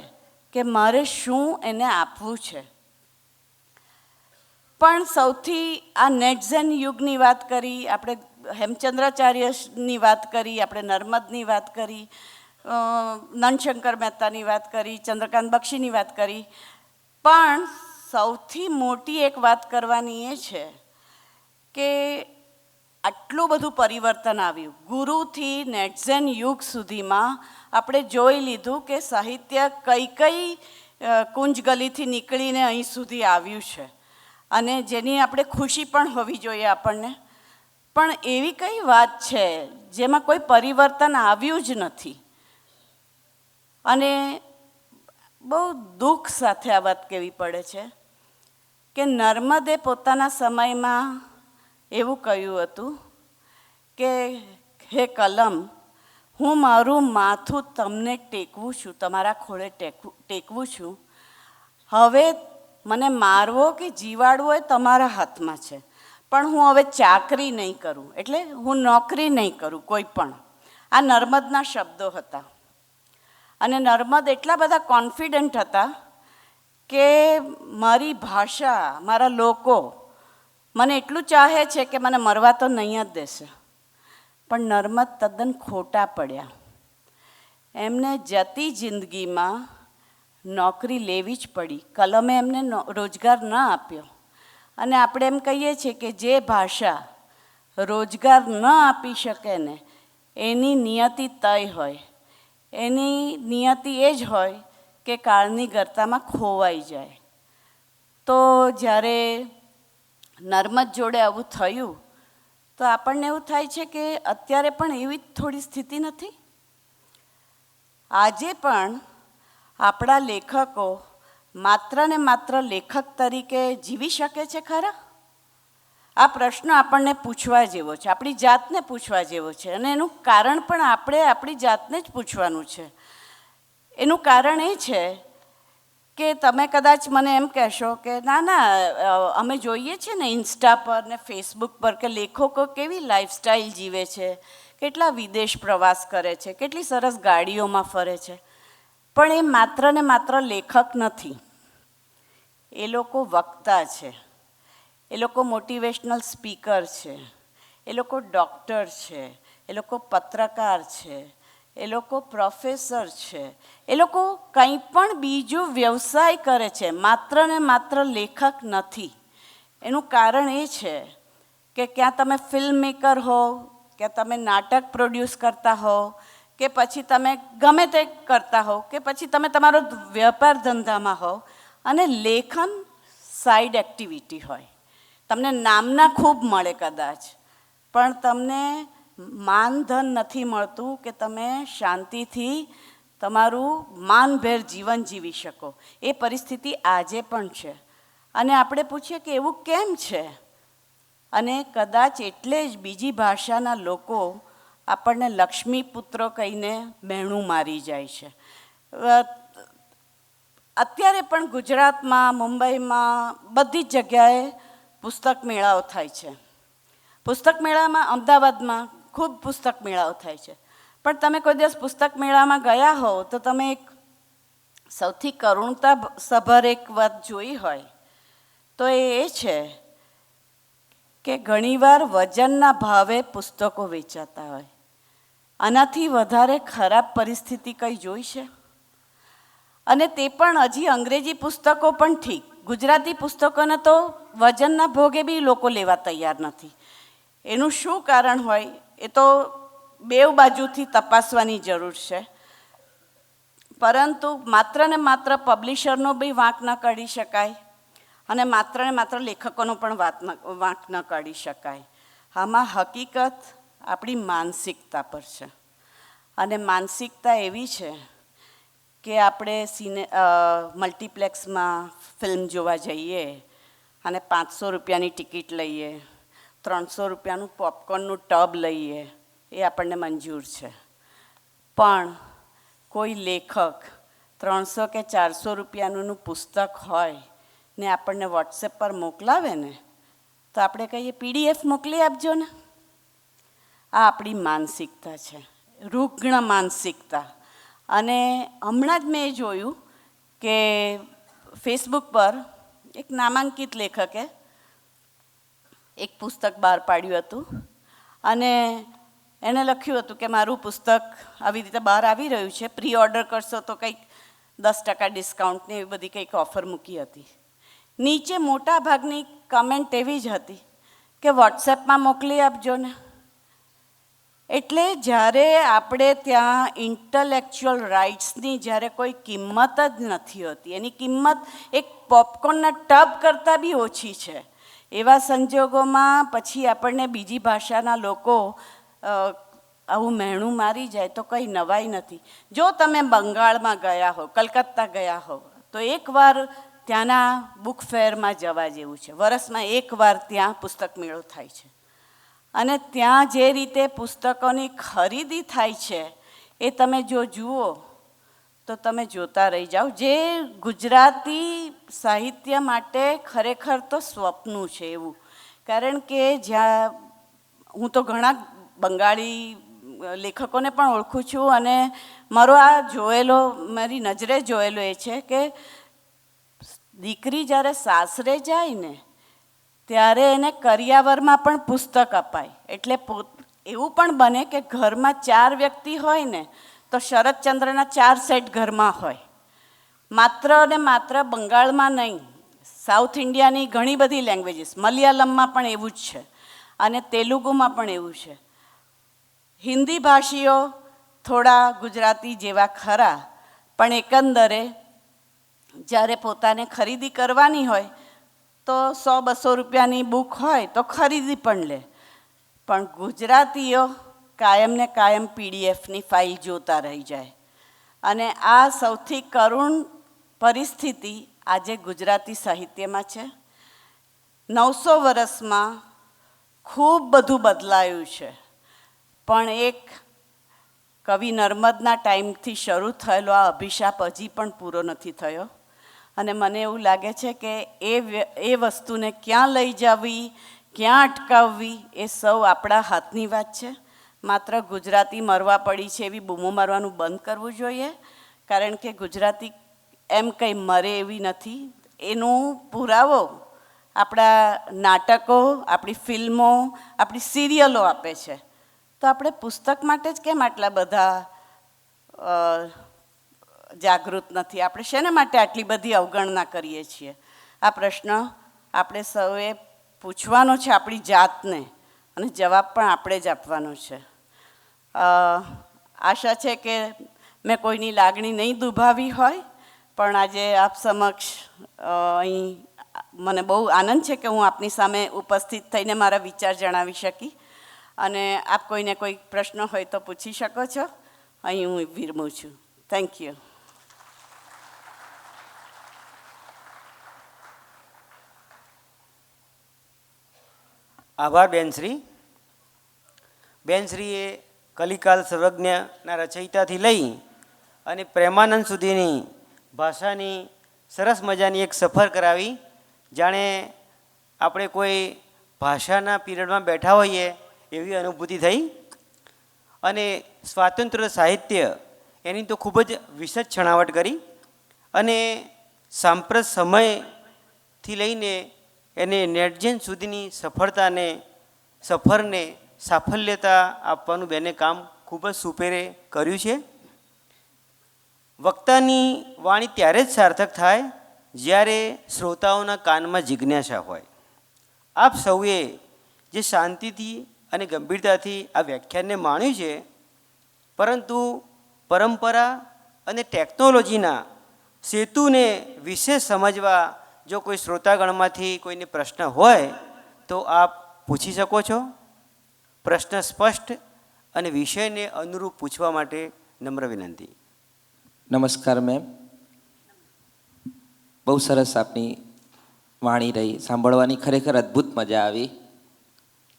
કે મારે શું એને આપવું છે. પણ સૌથી આ નેટઝેન યુગની વાત કરી, આપણે હેમચંદ્રાચાર્યની વાત કરી, આપણે નર્મદની વાત કરી, નંદશંકર મહેતાની વાત કરી, ચંદ્રકાંત બક્ષીની વાત કરી, પણ સૌથી મોટી એક વાત કરવાની એ છે કે આટલું બધું પરિવર્તન આવ્યું. ગુરુથી નેટઝેન યુગ સુધીમાં આપણે જોઈ લીધું કે સાહિત્ય કઈ કઈ કુંજ ગલીથી નીકળીને અહીં સુધી આવ્યું છે, અને જેની આપણે ખુશી પણ હોવી જોઈએ આપણને. પણ એવી કઈ વાત છે જેમાં કોઈ પરિવર્તન આવ્યું જ નથી. અને બહુ દુઃખ સાથે આ વાત કહેવી પડે છે કે નર્મદે પોતાના સમયમાં એવું કહ્યું હતું કે હે કલમ, હું મારું માથું તમને ટેકવું છું, તમારા ખોળે ટેકવું છું. હવે મને મારવો કે જીવાડવો એ તમારા હાથમાં છે, પણ હું હવે ચાકરી નહીં કરું, એટલે હું નોકરી નહીં કરું કોઈ પણ. આ નર્મદના શબ્દો હતા. અને નર્મદ એટલા બધા કોન્ફિડન્ટ હતા કે મારી ભાષા, મારા લોકો મને એટલું ચાહે છે કે મને મરવા તો નહીં જ દેશે. પણ નર્મદ તદ્દન ખોટા પડ્યા. એમને જતી જિંદગીમાં નોકરી લેવી જ પડી. કલમે એમને રોજગાર ન આપ્યો. અને આપણે એમ કહીએ છીએ કે જે ભાષા રોજગાર ન આપી શકે ને એની નિયતિ તય હોય, એની નિયતિ એ જ હોય કે કાળની ગરતામાં ખોવાઈ જાય. તો જ્યારે નર્મદ જોડે આવું થયું તો આપણને એવું થાય છે કે અત્યારે પણ એવી થોડી સ્થિતિ નથી. આજે પણ આપણા લેખકો માત્ર ને માત્ર લેખક તરીકે જીવી શકે છે ખરા? આ પ્રશ્ન આપણને પૂછવા જેવો છે, આપણી જાતને પૂછવા જેવો છે. અને એનું કારણ પણ આપણે આપણી જાતને જ પૂછવાનું છે. એનું કારણ એ છે કે તમે કદાચ મને એમ કહેશો કે ના ના, અમે જોઈએ છીએ ને ઇન્સ્ટા પર ને ફેસબુક પર કે લેખકો કેવી લાઈફસ્ટાઈલ જીવે છે, કેટલા વિદેશ પ્રવાસ કરે છે, કેટલી સરસ ગાડીઓમાં ફરે છે. પણ એ માત્ર ને માત્ર લેખક નથી, એ લોકો વક્તા છે, એ લોકો મોટિવેશનલ સ્પીકર છે, એ લોકો ડૉક્ટર છે, એ લોકો પત્રકાર છે, એ લોકો પ્રોફેસર છે, એ લોકો કંઈ પણ બીજું વ્યવસાય કરે છે, માત્ર ને માત્ર લેખક નથી. એનું કારણ એ છે કે ક્યાં તમે ફિલ્મ મેકર હો, કે તમે નાટક પ્રોડ્યુસ કરતા હો, કે પછી તમે ગમે તે કરતા હો, કે પછી તમે તમારો વેપાર ધંધામાં હો અને લેખન સાઈડ એક્ટિવિટી હોય. તમને નામના ખૂબ મળે કદાચ, પણ તમને માનધન નથી મળતું કે તમે શાંતિથી તમારું માનભેર જીવન જીવી શકો. એ પરિસ્થિતિ આજે પણ છે. અને આપણે પૂછીએ કે એવું કેમ છે? અને કદાચ એટલે જ બીજી ભાષાના લોકો આપણને લક્ષ્મીપુત્રો કહીને બહેણું મારી જાય છે. અત્યારે પણ ગુજરાતમાં, મુંબઈમાં, બધી જ જગ્યાએ પુસ્તક મેળાઓ થાય છે. પુસ્તક મેળામાં અમદાવાદમાં ખૂબ પુસ્તક મેળાઓ થાય છે. પણ તમે કોઈ દિવસ પુસ્તક મેળામાં ગયા હો તો તમે એક સૌથી કરુણતાસભર એક વાત જોઈ હોય તો એ છે કે ઘણીવાર વજનના ભાવે પુસ્તકો વેચાતા હોય. આનાથી વધારે ખરાબ પરિસ્થિતિ કંઈ જોઈ છે? અને તે પણ હજી અંગ્રેજી પુસ્તકો પણ ઠીક, ગુજરાતી પુસ્તકોને તો વજનના ભોગે બી લોકો લેવા તૈયાર નથી. એનું શું કારણ હોય એ તો બેવ બાજુથી તપાસવાની જરૂર છે. પરંતુ માત્ર ને માત્ર પબ્લિશરનો બી વાંક ન કાઢી શકાય અને માત્ર ને માત્ર લેખકોનો પણ વાંક ન કાઢી શકાય. આમાં હકીકત આપણી માનસિકતા પર છે. અને માનસિકતા એવી છે કે આપણે મલ્ટીપ્લેક્સમાં ફિલ્મ જોવા જઈએ અને 500 રૂપિયાની ટિકિટ લઈએ, 300 રૂપિયાનું પોપકોર્નનું ટબ લઈએ, એ આપણને મંજૂર છે. પણ કોઈ લેખક 300 કે 400 રૂપિયાનું પુસ્તક હોય ને આપણને વોટ્સએપ પર મોકલાવે ને તો આપણે કહીએ PDF મોકલી આપજો ને. આ આપણી માનસિકતા છે, રૂગ્ણ માનસિકતા. અને હમણાં જ મેં જોયું કે ફેસબુક પર એક નામાંકિત લેખકે એક પુસ્તક બહાર પાડ્યું હતું અને એણે લખ્યું હતું કે મારું પુસ્તક આવી રીતે બહાર આવી રહ્યું છે, પ્રી ઓર્ડર કરશો તો કંઈક 10% ડિસ્કાઉન્ટની એવી બધી કંઈક ઓફર મૂકી હતી. નીચે મોટા ભાગની કમેન્ટ એવી જ હતી કે વોટ્સએપમાં મોકલી આપજો ને. એટલે જ્યારે આપણે ત્યાં ઇન્ટલેક્ચ્યુઅલ રાઇટ્સની જ્યારે કોઈ કિંમત જ નથી હોતી, એની કિંમત એક પોપકોર્નના ટબ કરતાં બી ઓછી છે, એવા સંજોગોમાં પછી આપણને બીજી ભાષાના લોકો આવું મહેણું મારી જાય તો કંઈ નવાઈ નથી. જો તમે બંગાળમાં ગયા હો, કલકત્તા ગયા હો તો એકવાર ત્યાંના બુક ફેરમાં જવા જેવું છે. વરસમાં એકવાર ત્યાં પુસ્તક મેળો થાય છે અને ત્યાં જે રીતે પુસ્તકોની ખરીદી થાય છે એ તમે જો જુઓ તો તમે જોતા રહી જાઓ. જે ગુજરાતી સાહિત્ય માટે ખરેખર તો સ્વપ્નું છે એવું. કારણ કે જ્યાં હું તો ઘણા બંગાળી લેખકોને પણ ઓળખું છું અને મારો આ જોયેલો, મારી નજરે જોયેલો એ છે કે દીકરી જ્યારે સાસરે જાય ને ત્યારે એને કરિયાવરમાં પણ પુસ્તક અપાય. એટલે એવું પણ બને કે ઘરમાં 4 વ્યક્તિ હોય ને તો શરદચંદ્રના 4 સેટ ઘરમાં હોય. માત્ર ને માત્ર બંગાળમાં નહીં, સાઉથ ઇન્ડિયાની ઘણી બધી લેંગ્વેજીસ, મલયાલમમાં પણ એવું જ છે અને તેલુગુમાં પણ એવું છે. હિન્દી ભાષીઓ થોડા ગુજરાતી જેવા ખરા, પણ એકંદરે જ્યારે પોતાને ખરીદી કરવાની હોય તો 100-200 રૂપિયાની બુક હોય તો ખરીદી પણ લે, પણ ગુજરાતીઓ કાયમને કાયમ પીડીએફની ફાઇલ જોતા રહી જાય. અને આ સૌથી કરુણ પરિસ્થિતિ આજે ગુજરાતી સાહિત્યમાં છે. 900 વર્ષમાં ખૂબ બધું બદલાયું છે, પણ એક કવિ નર્મદના ટાઈમથી શરૂ થયેલો આ અભિશાપ હજી પણ પૂરો નથી થયો. અને મને એવું લાગે છે કે એ વસ્તુને ક્યાં લઈ જવી, ક્યાં અટકાવવી એ સૌ આપણા હાથની વાત છે. માત્ર ગુજરાતી મરવા પડી છે એવી બૂમો મારવાનું બંધ કરવું જોઈએ, કારણ કે ગુજરાતી એમ કંઈ મરે એવી નથી. એનું પુરાવો આપણા નાટકો, આપણી ફિલ્મો, આપણી સિરિયલો આપે છે. તો આપણે પુસ્તક માટે જ કેમ આટલા બધા જાગૃત નથી? આપણે શેના માટે આટલી બધી અવગણના કરીએ છીએ? આ પ્રશ્ન આપણે સૌએ પૂછવાનો છે આપણી જાતને, અને જવાબ પણ આપણે જ આપવાનો છે. આશા છે કે મેં કોઈની લાગણી નહીં દુભાવી હોય, પણ આજે આપ સમક્ષ અહીં મને બહુ આનંદ છે કે હું આપની સામે ઉપસ્થિત થઈને મારા વિચાર જણાવી શકી. અને આપ કોઈને કોઈ પ્રશ્ન હોય તો પૂછી શકો છો. અહીં હું વિરમું છું. Thank you. આભાર બેનશ્રી. બેનશ્રીએ કલિકાલ સર્વજ્ઞના રચયિતાથી લઈ અને પ્રેમાનંદ સુધીની ભાષાની સરસ મજાની એક સફર કરાવી, જાણે આપણે કોઈ ભાષાના પીરિયડમાં બેઠા હોઈએ એવી અનુભૂતિ થઈ. અને સ્વાતંત્ર્ય સાહિત્ય એની તો ખૂબ જ વિશદ છણાવટ કરી, અને સાંપ્રત સમયથી લઈને એને નેટજેન સુધીની સફરને સાફલ્યતા આપવાનું બેને કામ ખૂબ જ સુપેરે કર્યું છે. વક્તાની વાણી ત્યારે જ સાર્થક થાય જ્યારે શ્રોતાઓના કાનમાં જિજ્ઞાસા હોય. આપ સૌએ જે શાંતિથી અને ગંભીરતાથી આ વ્યાખ્યાનને માણ્યું છે, પરંતુ પરંપરા અને ટેકનોલોજીના સેતુને વિશેષ સમજવા જો કોઈ શ્રોતાગણમાંથી કોઈને પ્રશ્ન હોય તો આપ પૂછી શકો છો. પ્રશ્ન સ્પષ્ટ અને વિષયને અનુરૂપ પૂછવા માટે નમ્ર વિનંતી. નમસ્કાર મેમ, બહુ સરસ આપની વાણી રહી, સાંભળવાની ખરેખર અદ્ભુત મજા આવી.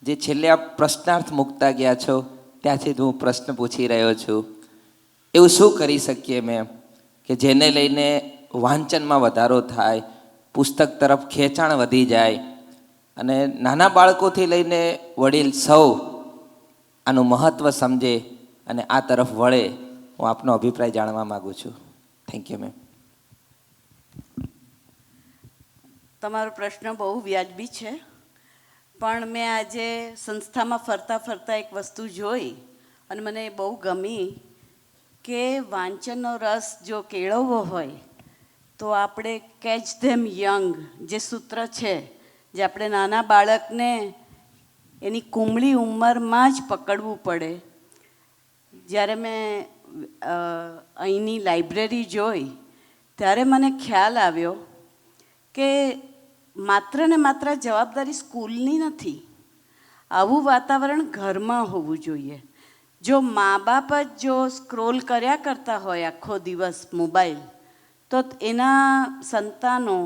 જે છેલ્લે આપ પ્રશ્નાર્થ મૂકતા ગયા છો ત્યાંથી જ હું પ્રશ્ન પૂછી રહ્યો છું. એવું શું કરી શકીએ મેમ કે જેને લઈને વાંચનમાં વધારો થાય, પુસ્તક તરફ ખેંચાણ વધી જાય અને નાના બાળકોથી લઈને વડીલ સૌ આનું મહત્ત્વ સમજે અને આ તરફ વળે? હું આપનો અભિપ્રાય જાણવા માગું છું. Thank you ma'am. તમારો પ્રશ્ન બહુ વ્યાજબી છે, પણ મેં આજે સંસ્થામાં ફરતા ફરતા એક વસ્તુ જોઈ અને મને બહુ ગમી કે વાંચનનો રસ જો કેળવવો હોય તો આપણે કેચ ધેમ યંગ જે સૂત્ર છે, જે આપણે નાના બાળકને એની કુમળી ઉંમરમાં જ પકડવું પડે. જ્યારે મેં અહીંની લાઇબ્રેરી જોઈ ત્યારે મને ખ્યાલ આવ્યો કે માત્ર ને માત્ર જવાબદારી સ્કૂલની નથી, આવું વાતાવરણ ઘરમાં હોવું જોઈએ. જો મા બાપ જ જો સ્ક્રોલ કર્યા કરતા હોય આખો દિવસ મોબાઈલ, તો એના સંતાનો,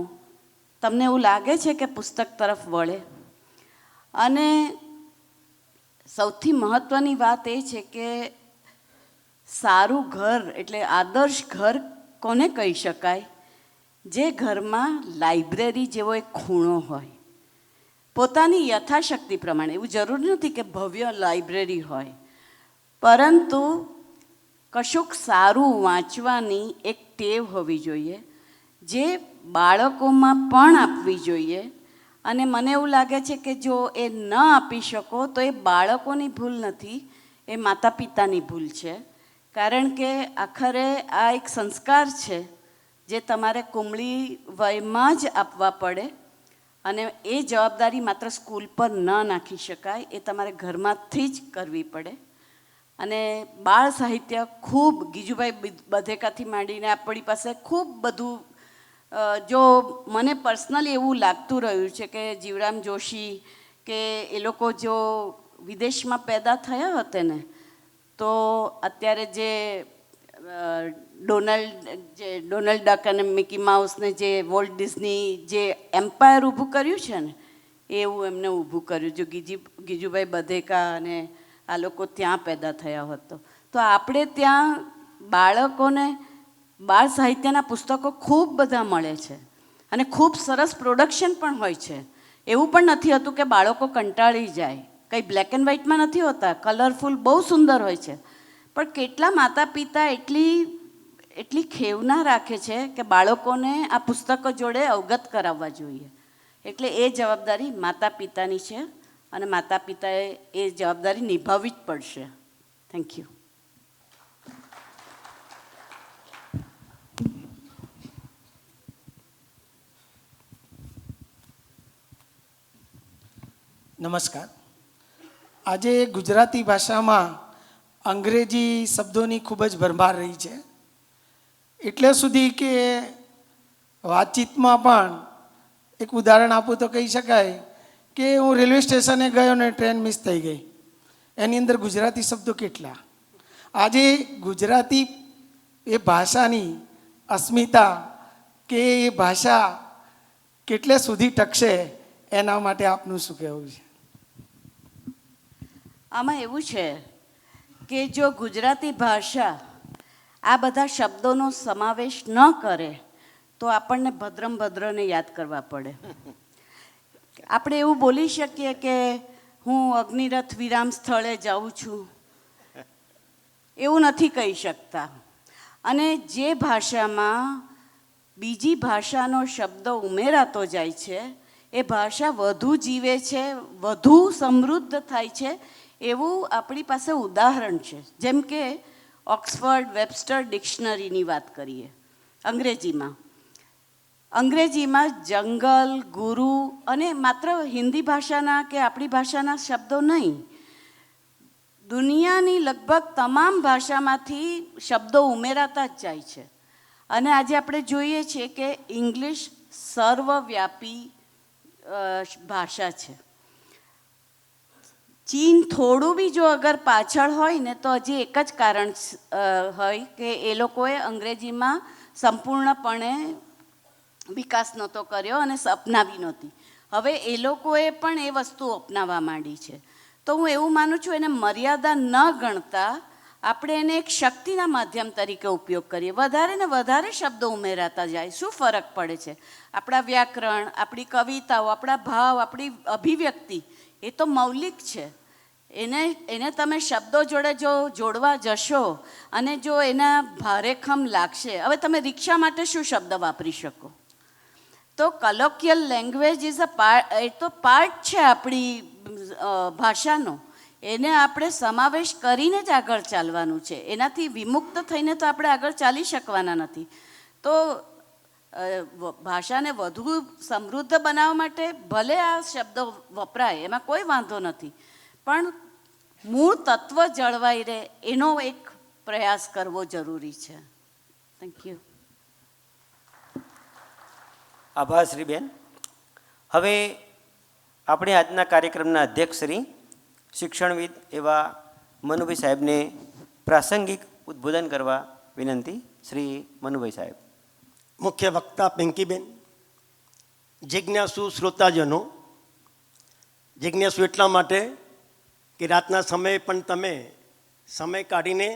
તમને એવું લાગે છે કે પુસ્તક તરફ વળે? અને સૌથી મહત્ત્વની વાત એ છે કે સારું ઘર એટલે આદર્શ ઘર કોને કહી શકાય? જે ઘરમાં લાઇબ્રેરી જેવો એક ખૂણો હોય, પોતાની યથાશક્તિ પ્રમાણે. એવું જરૂર નથી કે ભવ્ય લાઇબ્રેરી હોય, પરંતુ કશુંક સારું વાંચવાની એક ટેવ હોવી જોઈએ, જે બાળકોમાં પણ આપવી જોઈએ. અને મને એવું લાગે છે કે જો એ ન આપી શકો તો એ બાળકોની ભૂલ નથી, એ માતા પિતાની ભૂલ છે. કારણ કે આખરે આ એક સંસ્કાર છે જે તમારે કુમળી વયમાં જ આપવા પડે. અને એ જવાબદારી માત્ર સ્કૂલ પર ન નાખી શકાય, એ તમારે ઘરમાંથી જ કરવી પડે. અને બાળ સાહિત્ય ખૂબ, ગીજુભાઈ બધેકાથી માંડીને આપણી પાસે ખૂબ બધું, જો મને પર્સનલી એવું લાગતું રહ્યું છે કે જીવરામ જોશી કે એ લોકો જો વિદેશમાં પેદા થયા હોત ને તો અત્યારે જે ડોનાલ્ડ ડક અને મિકી માઉસને જે વોલ્ટ ડિઝની જે એમ્પાયર ઊભું કર્યું છે ને એવું એમને ઊભું કર્યું. જો ગીજુભાઈ બધેકા અને આ લોકો ત્યાં પેદા થયા હોત તો આપણે ત્યાં બાળકોને બાળ સાહિત્યના પુસ્તકો ખૂબ બધા મળે છે અને ખૂબ સરસ પ્રોડક્શન પણ હોય છે. એવું પણ નથી હોતું કે બાળકો કંટાળી જાય, કંઈ બ્લેક એન્ડ વ્હાઇટમાં નથી હોતા, કલરફુલ બહુ સુંદર હોય છે. પણ કેટલા માતા પિતા એટલી ખેવના રાખે છે કે બાળકોને આ પુસ્તકો જોડે અવગત કરાવવા જોઈએ. એટલે એ જવાબદારી માતા પિતાની છે અને માતા પિતાએ એ જવાબદારી નિભાવવી જ પડશે. Thank you. નમસ્કાર. આજે ગુજરાતી ભાષામાં અંગ્રેજી શબ્દોની ખૂબ જ ભરમાર રહી છે, એટલે સુધી કે વાતચીતમાં પણ એક ઉદાહરણ આપું તો કહી શકાય કે હું રેલવે સ્ટેશને ગયો ને ટ્રેન મિસ થઈ ગઈ, એની અંદર ગુજરાતી શબ્દો કેટલા. આજે ગુજરાતી એ ભાષાની અસ્મિતા કે એ ભાષા કેટલે સુધી ટકશે એના માટે આપનું શું કહેવું છે? આમાં એવું છે કે જો ગુજરાતી ભાષા આ બધા શબ્દોનો સમાવેશ ન કરે તો આપણને ભદ્રમ ભદ્રને યાદ કરવા પડે. આપણે એવું બોલી શકીએ કે હું અગ્નિરથ વિરામ સ્થળે જાઉં છું, એવું નથી કહી શકતા. અને જે ભાષામાં બીજી ભાષાનો શબ્દ ઉમેરાતો જાય છે એ ભાષા વધુ જીવે છે, વધુ સમૃદ્ધ થાય છે. એવું આપણી પાસે ઉદાહરણ છે. જેમ કે ઓક્સફર્ડ વેબસ્ટર ડિક્શનરીની વાત કરીએ અંગ્રેજીમાં જંગલ, ગુરુ અને માત્ર હિન્દી ભાષાના કે આપણી ભાષાના શબ્દો નહીં, દુનિયાની લગભગ તમામ ભાષામાંથી શબ્દો ઉમેરાતા જ જાય છે. અને આજે આપણે જોઈએ છીએ કે ઇંગ્લિશ સર્વવ્યાપી ભાષા છે. ચીન થોડું બી જો અગર પાછળ હોય ને તો હજી એક જ કારણ હોય કે એ લોકોએ અંગ્રેજીમાં સંપૂર્ણપણે વિકાસ નહોતો કર્યો અને અપનાવી નહોતી. હવે એ લોકોએ પણ એ વસ્તુ અપનાવવા માંડી છે. તો હું એવું માનું છું એને મર્યાદા ન ગણતા આપણે એને એક શક્તિના માધ્યમ તરીકે ઉપયોગ કરીએ. વધારે ને વધારે શબ્દો ઉમેરાતા જાય, શું ફરક પડે છે? આપણા વ્યાકરણ, આપણી કવિતાઓ, આપણા ભાવ, આપણી અભિવ્યક્તિ એ તો મૌલિક છે. એને તમે શબ્દો જોડે જો જોડવા જશો અને જો એના ભારેખમ લાગશે. હવે તમે રિક્ષા માટે શું શબ્દ વાપરી શકો? તો કલોક્યલ લેંગ્વેજ ઇઝ એ તો પાર્ટ છે આપણી ભાષાનો. એને આપણે સમાવેશ કરીને જ આગળ ચાલવાનું છે. એનાથી વિમુક્ત થઈને તો આપણે આગળ ચાલી શકવાના નથી. તો ભાષાને વધુ સમૃદ્ધ બનાવવા માટે ભલે આ શબ્દો વપરાય, એમાં કોઈ વાંધો નથી, પણ મૂળ તત્વ જળવાઈ રહે એનો એક પ્રયાસ કરવો જરૂરી છે. Thank you. આભાર શ્રી બેન. હવે આપણે આજના કાર્યક્રમના અધ્યક્ષ શ્રી શિક્ષણવિદ એવા મનુભાઈ સાહેબને પ્રાસંગિક ઉદ્બોધન કરવા વિનંતી. શ્રી મનુભાઈ સાહેબ. મુખ્ય વક્તા પિંકીબેન, જિજ્ઞાસુ શ્રોતાજનો, જિજ્ઞાસુ એટલા માટે કે રાતના સમયે પણ તમે સમય કાઢીને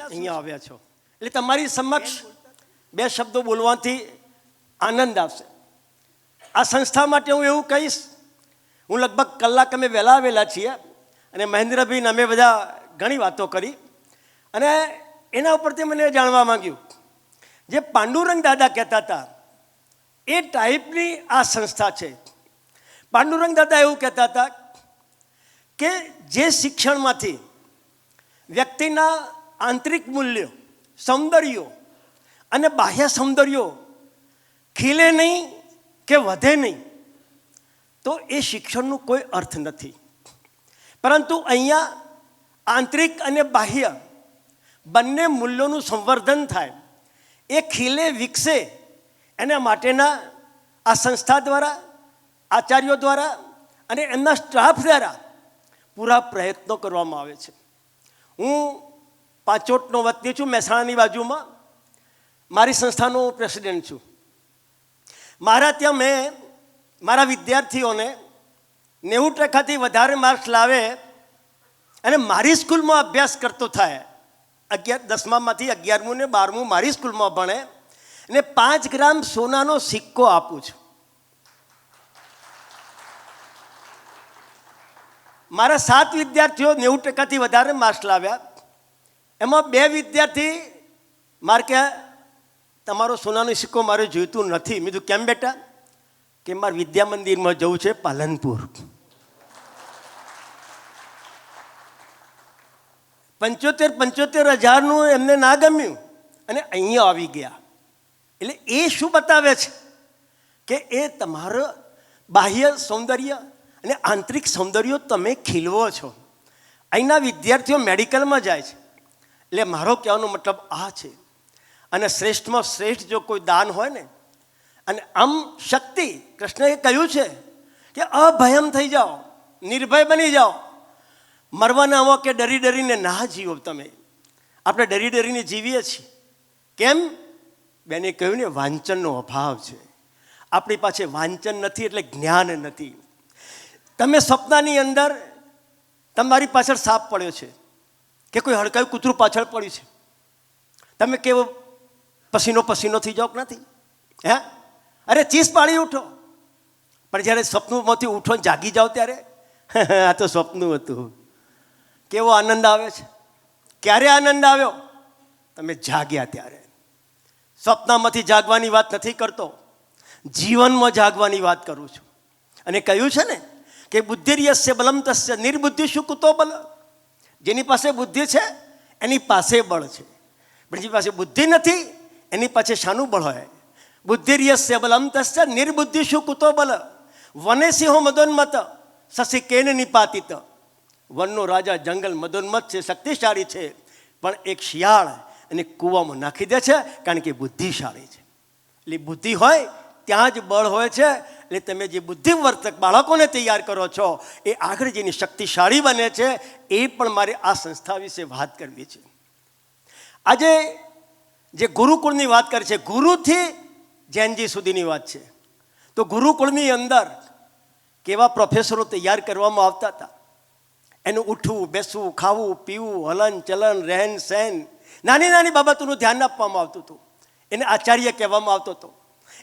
અહીંયા આવ્યા છો, એટલે તમારી સમક્ષ બે શબ્દો બોલવાથી આનંદ આવશે. આ સંસ્થા માટે હું એવું કહીશ, હું લગભગ કલાક અમે વહેલા આવેલા છીએ અને મહેન્દ્રભાઈને અમે બધા ઘણી વાતો કરી અને એના ઉપરથી મને એ જાણવા માંગ્યું, જે પાંડુરંગ દાદા કહેતા હતા એ ટાઈપની આ સંસ્થા છે. પાંડુરંગ દાદા એવું કહેતા હતા કે જે શિક્ષણમાંથી વ્યક્તિના આંતરિક મૂલ્યો, સૌંદર્યો અને બાહ્ય સૌંદર્યો ખીલે નહીં કે વધે નહીં, તો એ શિક્ષણનું કોઈ અર્થ નથી. પરંતુ અહીંયા આંતરિક અને બાહ્ય બંને મૂલ્યોનું સંવર્ધન થાય, એ ખીલે વિકસે એના માટેના આ સંસ્થા દ્વારા, આચાર્યો દ્વારા અને એમના સ્ટાફ દ્વારા પૂરા પ્રયત્નો કરવામાં આવે છે. હું પાંચોટનો વતની છું, મહેસાણાની બાજુમાં. મારી સંસ્થાનો પ્રેસિડેન્ટ છું. મારા ત્યાં મેં મારા વિદ્યાર્થીઓને 90% વધારે માર્ક્સ લાવે અને મારી સ્કૂલમાં અભ્યાસ કરતો થાય, 10માંથી 11મું ને 12મું મારી સ્કૂલમાં ભણે અને 5 ગ્રામ સોનાનો સિક્કો આપું છું. મારા 7 વિદ્યાર્થીઓ 90%થી વધારે માર્ક્સ લાવ્યા, એમાં 2 વિદ્યાર્થી મારે કે તમારો સોનાનો સિક્કો મારે જોઈતું નથી. મેં કીધું કેમ બેટા? કે મારે વિદ્યા મંદિરમાં જવું છે પાલનપુર. 75,000 એમને ના ગમ્યું અને અહીંયા આવી ગયા. એટલે એ શું બતાવે છે કે એ તમારો બાહ્ય સૌંદર્ય અને આંતરિક સૌંદર્ય તમે ખીલવો છો. અહીંના વિદ્યાર્થીઓ મેડિકલમાં જાય છે. એટલે મારો કહેવાનો મતલબ આ છે. અને શ્રેષ્ઠમાં શ્રેષ્ઠ જો કોઈ દાન હોય ને, અને આમ શક્તિ, કૃષ્ણએ કહ્યું છે કે અભયમ થઈ જાઓ, નિર્ભય બની જાઓ, મરવાના આવો કે ડરી ડરીને ના જીવો. તમે આપણે ડરી ડરીને જીવીએ છીએ. કેમ? બેને કહ્યું ને, વાંચનનો અભાવ છે. આપણી પાસે વાંચન નથી એટલે જ્ઞાન નથી. તમે સપનાની અંદર તમારી પાછળ સાપ પડ્યો છે કે કોઈ હડકાયું કૂતરું પાછળ પડ્યું છે, તમે કેવો પસીનો પસીનો થઈ જાઓ કે નથી? હે? અરે ચીસ પાડી ઉઠો. પણ જ્યારે સપનુંમાંથી ઉઠો જાગી જાઓ ત્યારે આ તો સપનું હતું. કેવો આનંદ આવે છે! ક્યારે આનંદ આવ્યો? તમે જાગ્યા ત્યારે. સપનામાંથી જાગવાની વાત નથી કરતો, જીવનમાં જાગવાની વાત કરું છું. અને કહ્યું છે ને કે બુદ્ધિર્યસ્ય બલમ તસ્ય નિર્બુદ્ધિષુ કુતો બલ. જેની પાસે બુદ્ધિ છે એની પાસે બળ છે, પણ જેની પાસે બુદ્ધિ નથી એની પાસે શાનું બળ હોય? બુદ્ધિર્યસ્ય બલમ તસ્ય નિર્બુદ્ધિષુ કુતો બલ. વને સિંહો મદોન્મત શશી કેન નિપાતિત. વનનો રાજા જંગલ મદોન્મત છે, શક્તિશાળી છે, પણ એક શિયાળ એને કૂવામાં નાખી દે છે કારણ કે બુદ્ધિશાળી છે. એટલે બુદ્ધિ હોય ત્યાં જ બળ હોય છે. એટલે તમે જે બુદ્ધિવર્તક બાળકોને તૈયાર કરો છો એ આગળ જઈને શક્તિશાળી બને છે. એ પણ મારે આ સંસ્થા વિશે વાત કરવી છે. આજે જે ગુરુકુળની વાત કરે છે, ગુરુથી જૈનજી સુધીની વાત છે, તો ગુરુકુળની અંદર કેવા પ્રોફેસરો તૈયાર કરવામાં આવતા હતા. એનું ઉઠવું, બેસવું, ખાવું, પીવું, હલન ચલન, રહેન સહેન, નાની નાની બાબતોનું ધ્યાન આપવામાં આવતું હતું. એને આચાર્ય કહેવામાં આવતો હતો.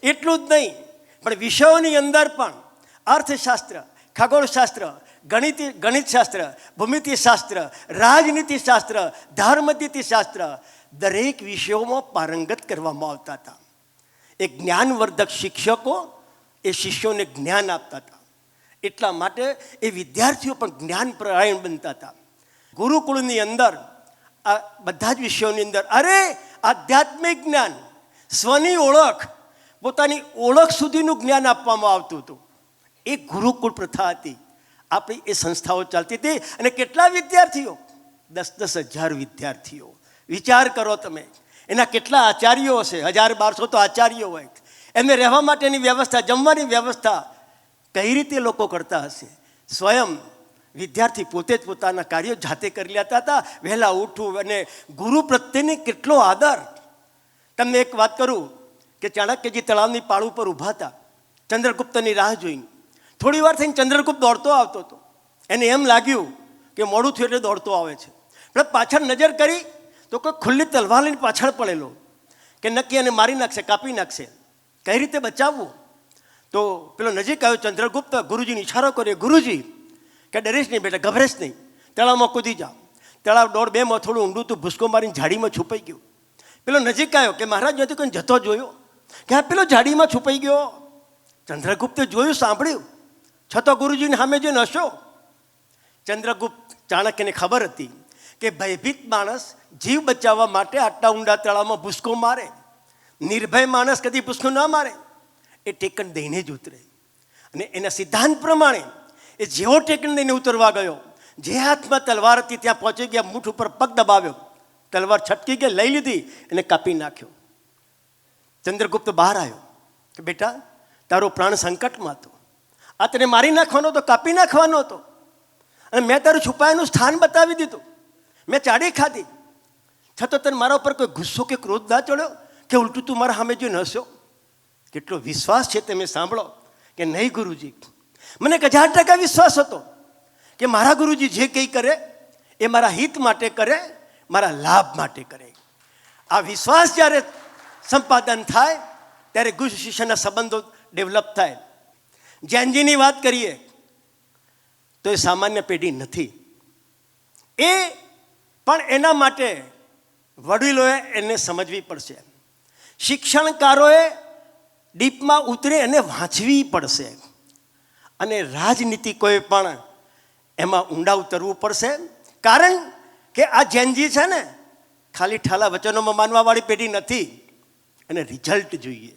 એટલું જ નહીં, પણ વિષયોની અંદર પણ અર્થશાસ્ત્ર, ખગોળશાસ્ત્ર, ગણિતશાસ્ત્ર, ભૂમિતિશાસ્ત્ર, રાજનીતિશાસ્ત્ર, ધર્મનીતિશાસ્ત્ર, દરેક વિષયોમાં પારંગત કરવામાં આવતા હતા. એ જ્ઞાનવર્ધક શિક્ષકો એ શિષ્યોને જ્ઞાન આપતા હતા. એટલા માટે એ વિદ્યાર્થીઓ પણ જ્ઞાન પરાયણ બનતા હતા. ગુરુકુળની અંદર આ બધા જ વિષયોની અંદર આધ્યાત્મિક જ્ઞાન, સ્વની ઓળખ, પોતાની ઓળખ સુધીનું જ્ઞાન આપવામાં આવતું હતું. એ ગુરુકુળ પ્રથા હતી. આપણી એ સંસ્થાઓ ચાલતી હતી. અને કેટલા વિદ્યાર્થીઓ? 10,000 વિદ્યાર્થીઓ. વિચાર કરો તમે, એના કેટલા આચાર્યો હશે? 1,200 તો આચાર્યો હોય. એમને રહેવા માટેની વ્યવસ્થા, જમવાની વ્યવસ્થા કઈ રીતે લોકો કરતા હશે? સ્વયં વિદ્યાર્થી પોતે જ પોતાના કાર્યો જાતે કરી લેતા હતા. વહેલા ઉઠવું અને ગુરુ પ્રત્યેની કેટલો આદર. તમને એક વાત કરું કે ચાણક્યજી તળાવની પાળ ઉપર ઊભા હતા, ચંદ્રગુપ્તની રાહ જોઈને. થોડી વાર થઈને ચંદ્રગુપ્ત દોડતો આવતો હતો. એને એમ લાગ્યું કે મોડું થયું એટલે દોડતો આવે છે. એટલે પાછળ નજર કરી તો કોઈ ખુલ્લી તલવાર લઈને પાછળ પડેલો કે નક્કી એને મારી નાખશે, કાપી નાખશે. કઈ રીતે બચાવવું? તો પેલો નજીક આવ્યો ચંદ્રગુપ્ત, ગુરુજીને ઈશારો કર્યો, ગુરુજી કે ડરીશ નહીં બેટા, ગભરેશ નહીં, તળાવમાં કૂદી જાઓ. તળાવ 1.5 થોડું ઊંડું હતું, ભૂસકો મારીને ઝાડીમાં છુપાઈ ગયું. પેલો નજીક આવ્યો કે મહારાજ નથી કોઈ જતો જોયો કે આ પેલો ઝાડીમાં છુપાઈ ગયો. ચંદ્રગુપ્તે જોયું, સાંભળ્યું, છતો ગુરુજીને સામે જોઈને હસ્યો. ચંદ્રગુપ્ત ચાણક્યને ખબર હતી કે ભયભીત માણસ જીવ બચાવવા માટે આટલા ઊંડા તળાવમાં ભૂસકો મારે, નિર્ભય માણસ કદી ભૂસકો ન મારે, એ ટેકન દઈને જ ઉતરે. અને એના સિદ્ધાંત પ્રમાણે એ જેવો ટેકન દઈને ઉતરવા ગયો, જે હાથમાં તલવાર હતી ત્યાં પહોંચી ગયા, મૂઠ ઉપર પગ દબાવ્યો, તલવાર છટકી ગઈ, લઈ લીધી, એને કાપી નાખ્યો. ચંદ્રગુપ્ત બહાર આવ્યો કે બેટા, તારો પ્રાણ સંકટમાં હતો, આ તને મારી નાખવાનો હતો, કાપી નાખવાનો હતો, અને મેં તારું છુપાયેલું સ્થાન બતાવી દીધું, મેં ચાડી ખાધી, છતાં તને મારા ઉપર કોઈ ગુસ્સો કે ક્રોધ ના ચડ્યો કે ઉલટું તું મારા સામે જોઈને હસ્યો? કેટલો વિશ્વાસ છે તમે સાંભળો કે નહીં ગુરુજી, મને 1000% વિશ્વાસ હતો કે મારા ગુરુજી જે કંઈ કરે એ મારા હિત માટે કરે, મારા લાભ માટે કરે. આ વિશ્વાસ જ્યારે સંપાદન થાય ત્યારે ગુરુ શિષ્યના સંબંધો ડેવલપ થાય. જૈનજીની વાત કરીએ તો એ સામાન્ય પેઢી નથી. એ પણ એના માટે વડીલોએ એને સમજવી પડશે, શિક્ષણકારોએ ડીપમાં ઉતરી અને વાંચવી પડશે, અને રાજનીતિકોએ પણ એમાં ઊંડા ઉતરવું પડશે. કારણ કે આ જૈનજી છે ને ખાલી ઠાલા વચનોમાં માનવાવાળી પેઢી નથી, અને રિઝલ્ટ જોઈએ.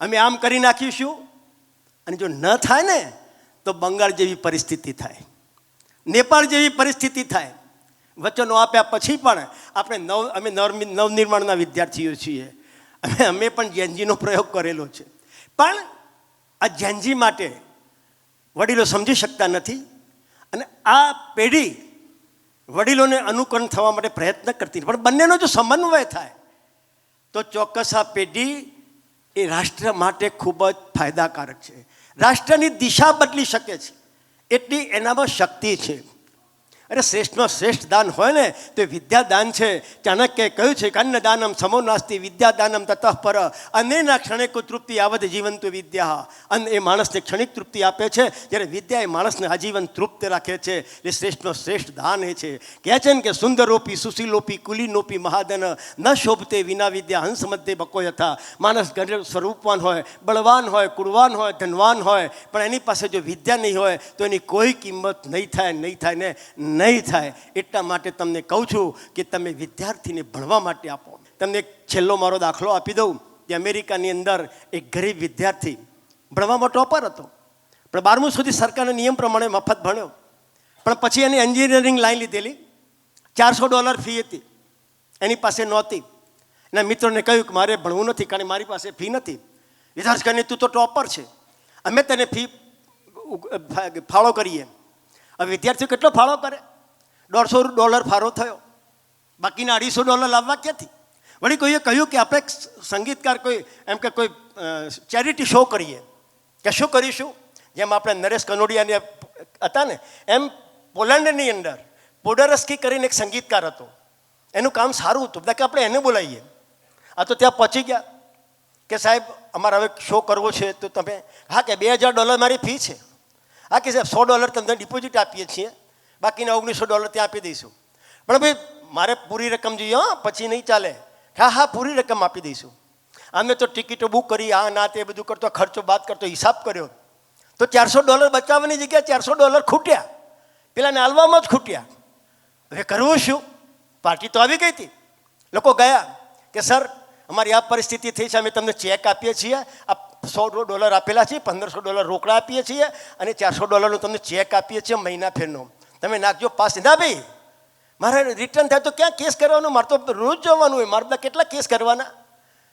અમે આમ કરી નાખીશું અને જો ન થાય ને તો બંગાળ જેવી પરિસ્થિતિ થાય, નેપાળ જેવી પરિસ્થિતિ થાય. વચનો આપ્યા પછી પણ અમે નવનિર્માણના વિદ્યાર્થીઓ છીએ, અમે પણ જૈનજીનો પ્રયોગ કરેલો છે. પણ આ જૈનજી માટે વડીલો સમજી શકતા નથી, અને આ પેઢી વડીલોને અનુકરણ થવા માટે પ્રયત્ન કરતી. પણ બંનેનો જો સમન્વય થાય તો ચોક્કસ આ પેઢી એ રાષ્ટ્ર માટે ખૂબ જ ફાયદાકારક છે, રાષ્ટ્રની દિશા બદલી શકે છે, એટલી એનામાં શક્તિ છે. અરે શ્રેષ્ઠમાં શ્રેષ્ઠ દાન હોય ને તો એ વિદ્યાદાન છે. ચાણક્યએ કહ્યું છે કે અન્નદાનમ સમો નાસ્તિ વિદ્યાદાનમ તતઃ પર, અન્નેના ક્ષણિક તૃપ્તિ આવદ જીવંતુ વિદ્યા. અન્ન એ માણસને ક્ષણિક તૃપ્તિ આપે છે, જ્યારે વિદ્યા એ માણસને આજીવન તૃપ્ત રાખે છે. એટલે શ્રેષ્ઠમાં શ્રેષ્ઠ દાન એ છે. કહે છે ને કે સુંદરોપી સુશીલોપી કુલીનોપી મહાદન ન શોભતે વિના વિદ્યા હંસ મધ્યે બકો યથા. માણસ સ્વરૂપવાન હોય, બળવાન હોય, કુળવાન હોય, ધનવાન હોય, પણ એની પાસે જો વિદ્યા નહીં હોય તો એની કોઈ કિંમત નહીં થાય ને નહીં થાય. એટલા માટે તમને કહું છું કે તમે વિદ્યાર્થીને ભણવા માટે આપો. તમને એક છેલ્લો મારો દાખલો આપી દઉં કે અમેરિકાની અંદર એક ગરીબ વિદ્યાર્થી ભણવામાં ટોપર હતો, પણ 12મું સુધી સરકારના નિયમ પ્રમાણે મફત ભણ્યો, પણ પછી એની એન્જિનિયરિંગ લાઈન લીધેલી. $400 ફી હતી, એની પાસે નહોતી. એના મિત્રોને કહ્યું કે મારે ભણવું નથી કારણ મારી પાસે ફી નથી. વિદ્યાર્થી તું તો ટોપર છે, અમે તને ફી ફાળો કરીએ. હવે વિદ્યાર્થીઓ કેટલો ફાળો કરે? $150 ફાળો થયો, બાકીના $250 લાવવા ક્યાંથી? વળી કોઈએ કહ્યું કે આપણે સંગીતકાર કોઈ એમ કે કોઈ ચેરિટી શો કરીએ. કે શું કરીશું? જેમ આપણે નરેશ કનોડિયાને હતા ને એમ પોલેન્ડની અંદર પોડરસ્કી કરીને એક સંગીતકાર હતો, એનું કામ સારું હતું, બધા કે આપણે એને બોલાવીએ. આ તો ત્યાં પહોંચી ગયા કે સાહેબ અમારે હવે શો કરવો છે તો તમે, હા કે $2000 મારી ફી છે. હા કે સાહેબ $100 તમને ડિપોઝિટ આપીએ છીએ, બાકીના $1900 ત્યાં આપી દઈશું. પણ ભાઈ મારે પૂરી રકમ જોઈએ, હા પછી નહીં ચાલે. હા પૂરી રકમ આપી દઈશું. અમે તો ટિકિટો બુક કરી, આ ના તે બધું કરતો, ખર્ચો બાદ કરતો, હિસાબ કર્યો તો $400 બચાવવાની જગ્યાએ $400 ખૂટ્યા, પેલાને આલવામાં જ ખૂટ્યા. હવે કરવું શું? પાર્ટી તો આવી ગઈ હતી, લોકો ગયા કે સર અમારી આ પરિસ્થિતિ થઈ છે, અમે તમને ચેક આપીએ છીએ, આ $100 આપેલા છે, $1500 રોકડા આપીએ છીએ, અને $400 તમને ચેક આપીએ છીએ મહિના ફેરનો, તમે નાખજો પાસ. ના ભાઈ, મારે રિટર્ન થાય તો ક્યાં કેસ કરવાનું? મારે તો રોજ જવાનું હોય, મારે બધા કેટલા કેસ કરવાના?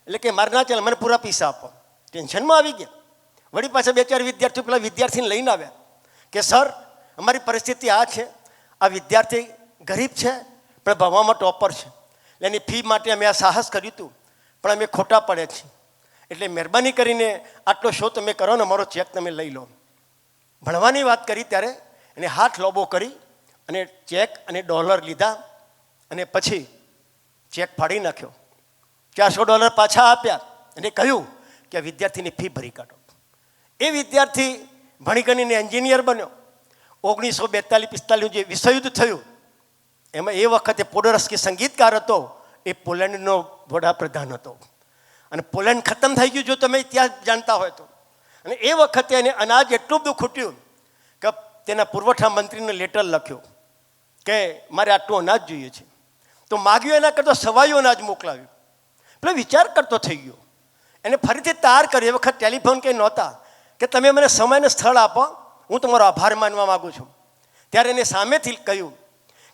એટલે કે મારે ના ચાલે, મને પૂરા પૈસા આપો. ટેન્શનમાં આવી ગયા. વળી પાછા 2-4 વિદ્યાર્થીઓ પેલા વિદ્યાર્થીને લઈને આવ્યા કે સર અમારી પરિસ્થિતિ આ છે, આ વિદ્યાર્થી ગરીબ છે પણ ભણવામાં ટોપર છે, એટલે એની ફી માટે અમે આ સાહસ કર્યું હતું, પણ અમે ખોટા પડ્યા છીએ, એટલે મહેરબાની કરીને આટલો શો તમે કરો ને અમારો ચેક તમે લઈ લો. ભણવાની વાત કરી ત્યારે એને હાથ લોબો કરી અને ચેક અને ડોલર લીધા, અને પછી ચેક ફાડી નાખ્યો. $400 પાછા આપ્યા અને કહ્યું કે વિદ્યાર્થીની ફી ભરી કાઢો. એ વિદ્યાર્થી ભણી ગણીને એન્જિનિયર બન્યો. 1942-45 જે વિશ્વયુદ્ધ થયું એમાં એ વખતે પોડોરસ્કી સંગીતકાર હતો, એ પોલેન્ડનો વડાપ્રધાન હતો. અને પોલેન્ડ ખતમ થઈ ગયું, જો તમે ઇતિહાસ જાણતા હોય તો. અને એ વખતે એને અનાજ એટલું બધું ખૂટ્યું કે તેના પુરવઠા મંત્રીને લેટર લખ્યો કે મારે આટલું અનાજ જોઈએ છે. તો માગ્યું એના કરતાં સવાયું અનાજ મોકલાવ્યું. પેલો વિચાર કરતો થઈ ગયો, એને ફરીથી તાર કર્યો. એ વખત ટેલિફોન કંઈ નહોતા કે તમે મને સમય અને સ્થળ આપો, હું તમારો આભાર માનવા માગું છું. ત્યારે એને સામેથી કહ્યું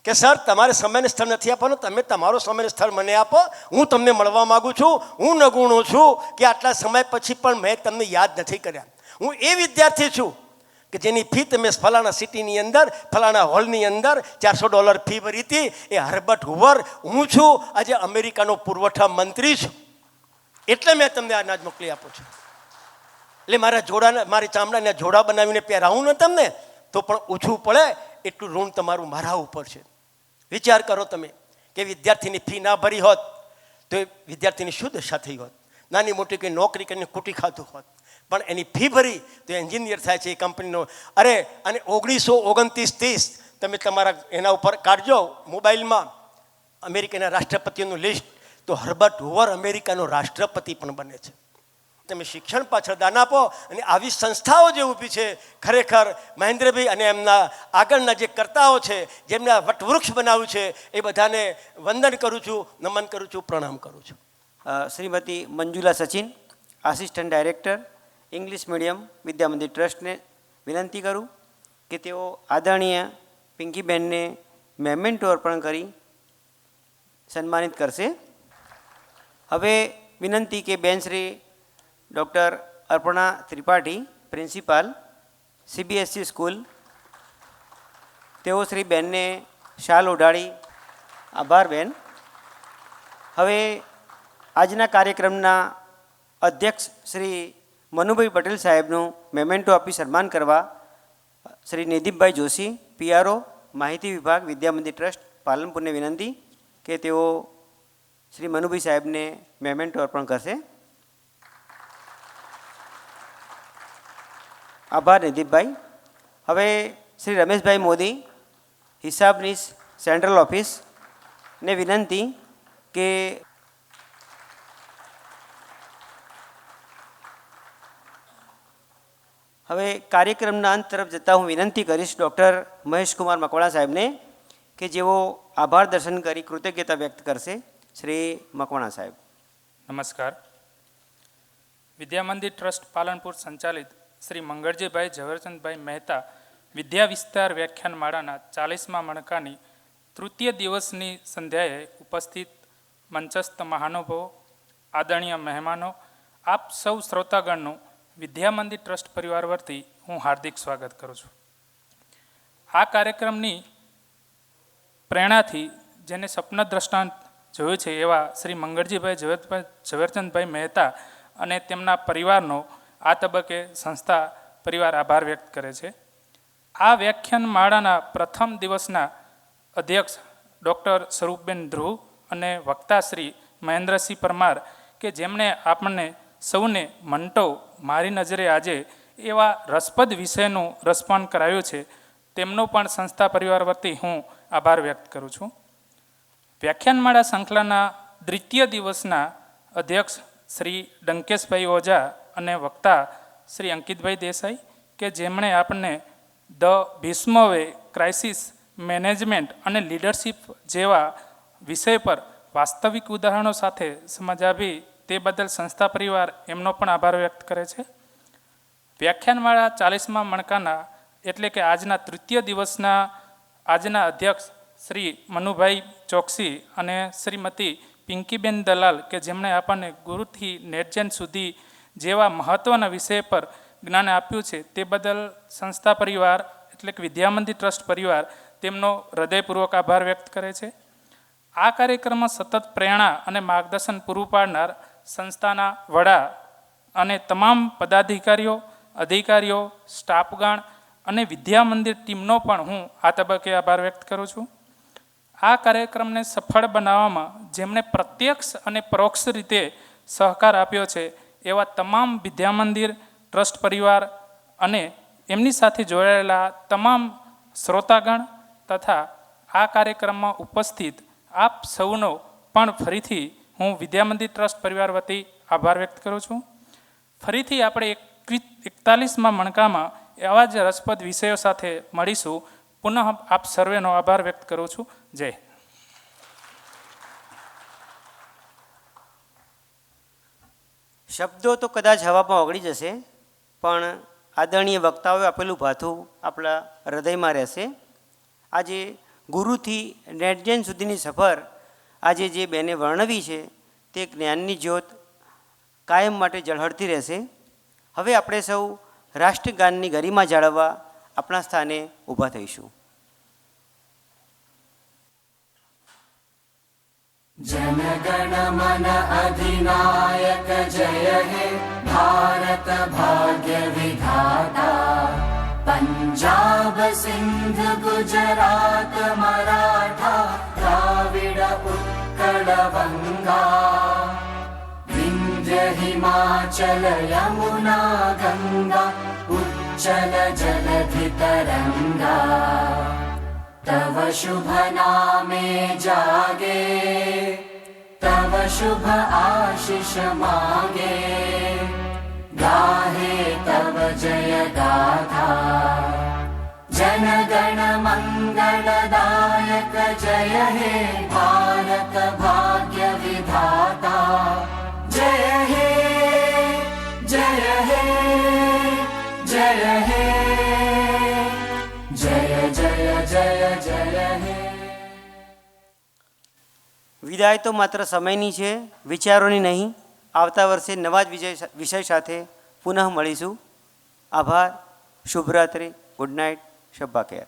કે સર, તમારે સમયને સ્થળ નથી આપવાનું, તમે તમારો સમયને સ્થળ મને આપો, હું તમને મળવા માગું છું. હું નગુણો છું કે આટલા સમય પછી પણ મેં તમને યાદ નથી કર્યા. હું એ વિદ્યાર્થી છું કે જેની ફી તમે ફલાણા સિટીની અંદર, ફલાણા હોલની અંદર $400 ફી ભરી હતી. એ હર્બર્ટ હુવર હું છું, આજે અમેરિકાનો પુરવઠા મંત્રી છું, એટલે મેં તમને અનાજ મોકલી આપું છું. એટલે મારી ચામડાના જોડા બનાવીને પહેરાવું ને તમને, તો પણ ઓછું પડે એટલું ઋણ તમારું મારા ઉપર છે. વિચાર કરો તમે કે વિદ્યાર્થીની ફી ના ભરી હોત તો એ વિદ્યાર્થીની શું દશા થઈ હોત. નાની મોટી કંઈ નોકરી કરીને કૂટી ખાતું હોત, પણ એની ફી ભરી તો એન્જિનિયર થાય છે એ કંપનીનો. અરે, અને 1929-30 તમે તમારા એના ઉપર કાઢજો મોબાઈલમાં અમેરિકાના રાષ્ટ્રપતિઓનું લિસ્ટ, તો હર્બર્ટ હુવર અમેરિકાનો રાષ્ટ્રપતિ પણ બને છે. તમે શિક્ષણ પાછળ દાન આપો. અને આવી સંસ્થાઓ જે ઊભી છે, ખરેખર મહેન્દ્રભાઈ અને એમના આગળના જે કર્તાઓ છે, જેમને આ વટવૃક્ષ બનાવ્યું છે, એ બધાને વંદન કરું છું, નમન કરું છું, પ્રણામ કરું છું. Shrimati Manjula Sachin, assistant director, English medium Vidya Mandir ટ્રસ્ટને વિનંતી કરું કે તેઓ આદરણીય પિંકીબેનને મેમેન્ટો અર્પણ કરી સન્માનિત કરશે. હવે વિનંતી કે બેન Shri doctor Arpana Tripathi, principal, CBSE school, તેઓ શ્રી બેનને શાલ ઓઢાડી આભાર બેન. હવે આજના કાર્યક્રમના અધ્યક્ષ શ્રી મનુભાઈ પટેલ સાહેબનું મેમેન્ટો આપી સન્માન કરવા શ્રી નિદીપભાઈ જોશી, PRO, માહિતી વિભાગ, વિદ્યા મંદિર ટ્રસ્ટ, પાલનપુરને વિનંતી કે તેઓ શ્રી મનુભાઈ સાહેબને મેમેન્ટો અર્પણ કરશે. આભાર નિદીપભાઈ. હવે શ્રી રમેશભાઈ મોદી, હિસાબની સેન્ટ્રલ ઓફિસને વિનંતી કે હવે કાર્યક્રમના અંત તરફ જતાં હું વિનંતી કરીશ ડૉક્ટર મહેશકુમાર મકવાણા સાહેબને કે જેઓ આભાર દર્શન કરી કૃતજ્ઞતા વ્યક્ત કરશે. શ્રી મકવાણા સાહેબ. નમસ્કાર. વિદ્યા મંદિર ટ્રસ્ટ પાલનપુર સંચાલિત શ્રી મંગળજીભાઈ ઝવેરચંદભાઈ મહેતા વિદ્યા વિસ્તાર વ્યાખ્યાનમાળાના 40મા મણકાની તૃતીય દિવસની સંધ્યાએ ઉપસ્થિત મંચસ્થ મહાનુભાવો, આદરણીય મહેમાનો, આપ સૌ શ્રોતાગણનું વિદ્યા મંદિર ટ્રસ્ટ પરિવાર વતી હું હાર્દિક સ્વાગત કરું છું. આ કાર્યક્રમની પ્રેરણાથી જેને સ્વપ્ન દ્રષ્ટાંત જોયું છે એવા શ્રી મંગળજીભાઈ ઝવેરચંદભાઈ મહેતા અને તેમના પરિવારનો આ તબક્કે સંસ્થા પરિવાર આભાર વ્યક્ત કરે છે. આ વ્યાખ્યાન માળાના પ્રથમ દિવસના અધ્યક્ષ ડૉક્ટર સ્વરૂપબેન ધ્રુવ અને વક્તા શ્રી મહેન્દ્રસિંહ પરમાર કે જેમણે આપણને સૌને મંટો મારી નજરે આજે એવા રસપ્રદ વિષયનું રસપાન કરાવ્યું છે, તેમનો પણ સંસ્થા પરિવાર વતી હું આભાર વ્યક્ત કરું છું. વ્યાખ્યાનમાળા શૃંખલાના દ્વિતીય દિવસના અધ્યક્ષ શ્રી ડંકેશભાઈ ઓઝા અને વક્તા શ્રી અંકિતભાઈ દેસાઈ કે જેમણે આપણને the Bhishma way, crisis management અને લીડરશિપ જેવા વિષય પર વાસ્તવિક ઉદાહરણો સાથે સમજ આપી, તે બદલ સંસ્થા પરિવાર એમનો પણ આભાર વ્યક્ત કરે છે. વ્યાખ્યાનમાળા 40મા મણકાના એટલે કે આજના તૃતીય દિવસના આજના અધ્યક્ષ શ્રી મનુભાઈ ચોકસી અને શ્રીમતી પિંકીબેન દલાલ કે જેમણે આપણને ગુરુથી નેટજન સુધી જેવા મહત્ત્વના વિષય પર જ્ઞાન આપ્યું છે, તે બદલ સંસ્થા પરિવાર એટલે કે વિદ્યા મંદિર ટ્રસ્ટ પરિવાર તેમનો હૃદયપૂર્વક આભાર વ્યક્ત કરે છે. આ કાર્યક્રમમાં સતત પ્રેરણા અને માર્ગદર્શન પૂરું પાડનાર સંસ્થાના વડા અને તમામ પદાધિકારીઓ, અધિકારીઓ, સ્ટાફગણ અને વિદ્યા મંદિર ટીમનો પણ હું આ તબક્કે આભાર વ્યક્ત કરું છું. આ કાર્યક્રમને સફળ બનાવવામાં જેમણે પ્રત્યક્ષ અને પરોક્ષ રીતે સહકાર આપ્યો છે એવા તમામ વિદ્યા મંદિર ટ્રસ્ટ પરિવાર અને એમની સાથે જોડાયેલા તમામ શ્રોતાગણ તથા આ કાર્યક્રમમાં ઉપસ્થિત આપ સૌનો પણ ફરીથી હું વિદ્યામંદિર ટ્રસ્ટ પરિવાર વતી આભાર વ્યક્ત કરું છું. ફરીથી આપણે 41માં મણકામાં આવા જ રસપ્રદ વિષયો સાથે મળીશું. પુનઃ આપ સર્વેનો આભાર વ્યક્ત કરું છું. જય હિન્દ. શબ્દો તો કદાચ હવામાં ઓગળી જશે, પણ આદરણીય વક્તાઓએ આપેલું ભાથું આપણા હૃદયમાં રહેશે. આજે ગુરુથી નેટજેન સુધીની સફર આજે જે બેને વર્ણવી છે તે જ્ઞાનની જ્યોત કાયમ માટે ઝળહળતી રહેશે. હવે આપણે સૌ રાષ્ટ્રગાનની ગરિમા જાળવવા આપણા સ્થાને ઊભા થઈશું. जनगण मन अधिनायक जय हे भारत भाग्य विधाता पंजाब सिंध गुजरात मराठा द्राविड उत्कल बंगा विंध्य हिमाचल यमुना गंगा उच्चल जलधि तरंगा तव शुभ नामे जागे तव शुभ आशीष मागे गाहे तव जय गाथा जन गण मंगलदायक जय हे भारत भाग्य विधाता जय हे जय हे जय हे जय जय जय जय हे. વિદાય તો માત્ર સમયની છે, વિચારોની નહીં. આવતા વર્ષે નવા જ વિષય સાથે પુનઃ મળીશું. આભાર. શુભરાત્રિ. Good night. શબ્બા ખેર.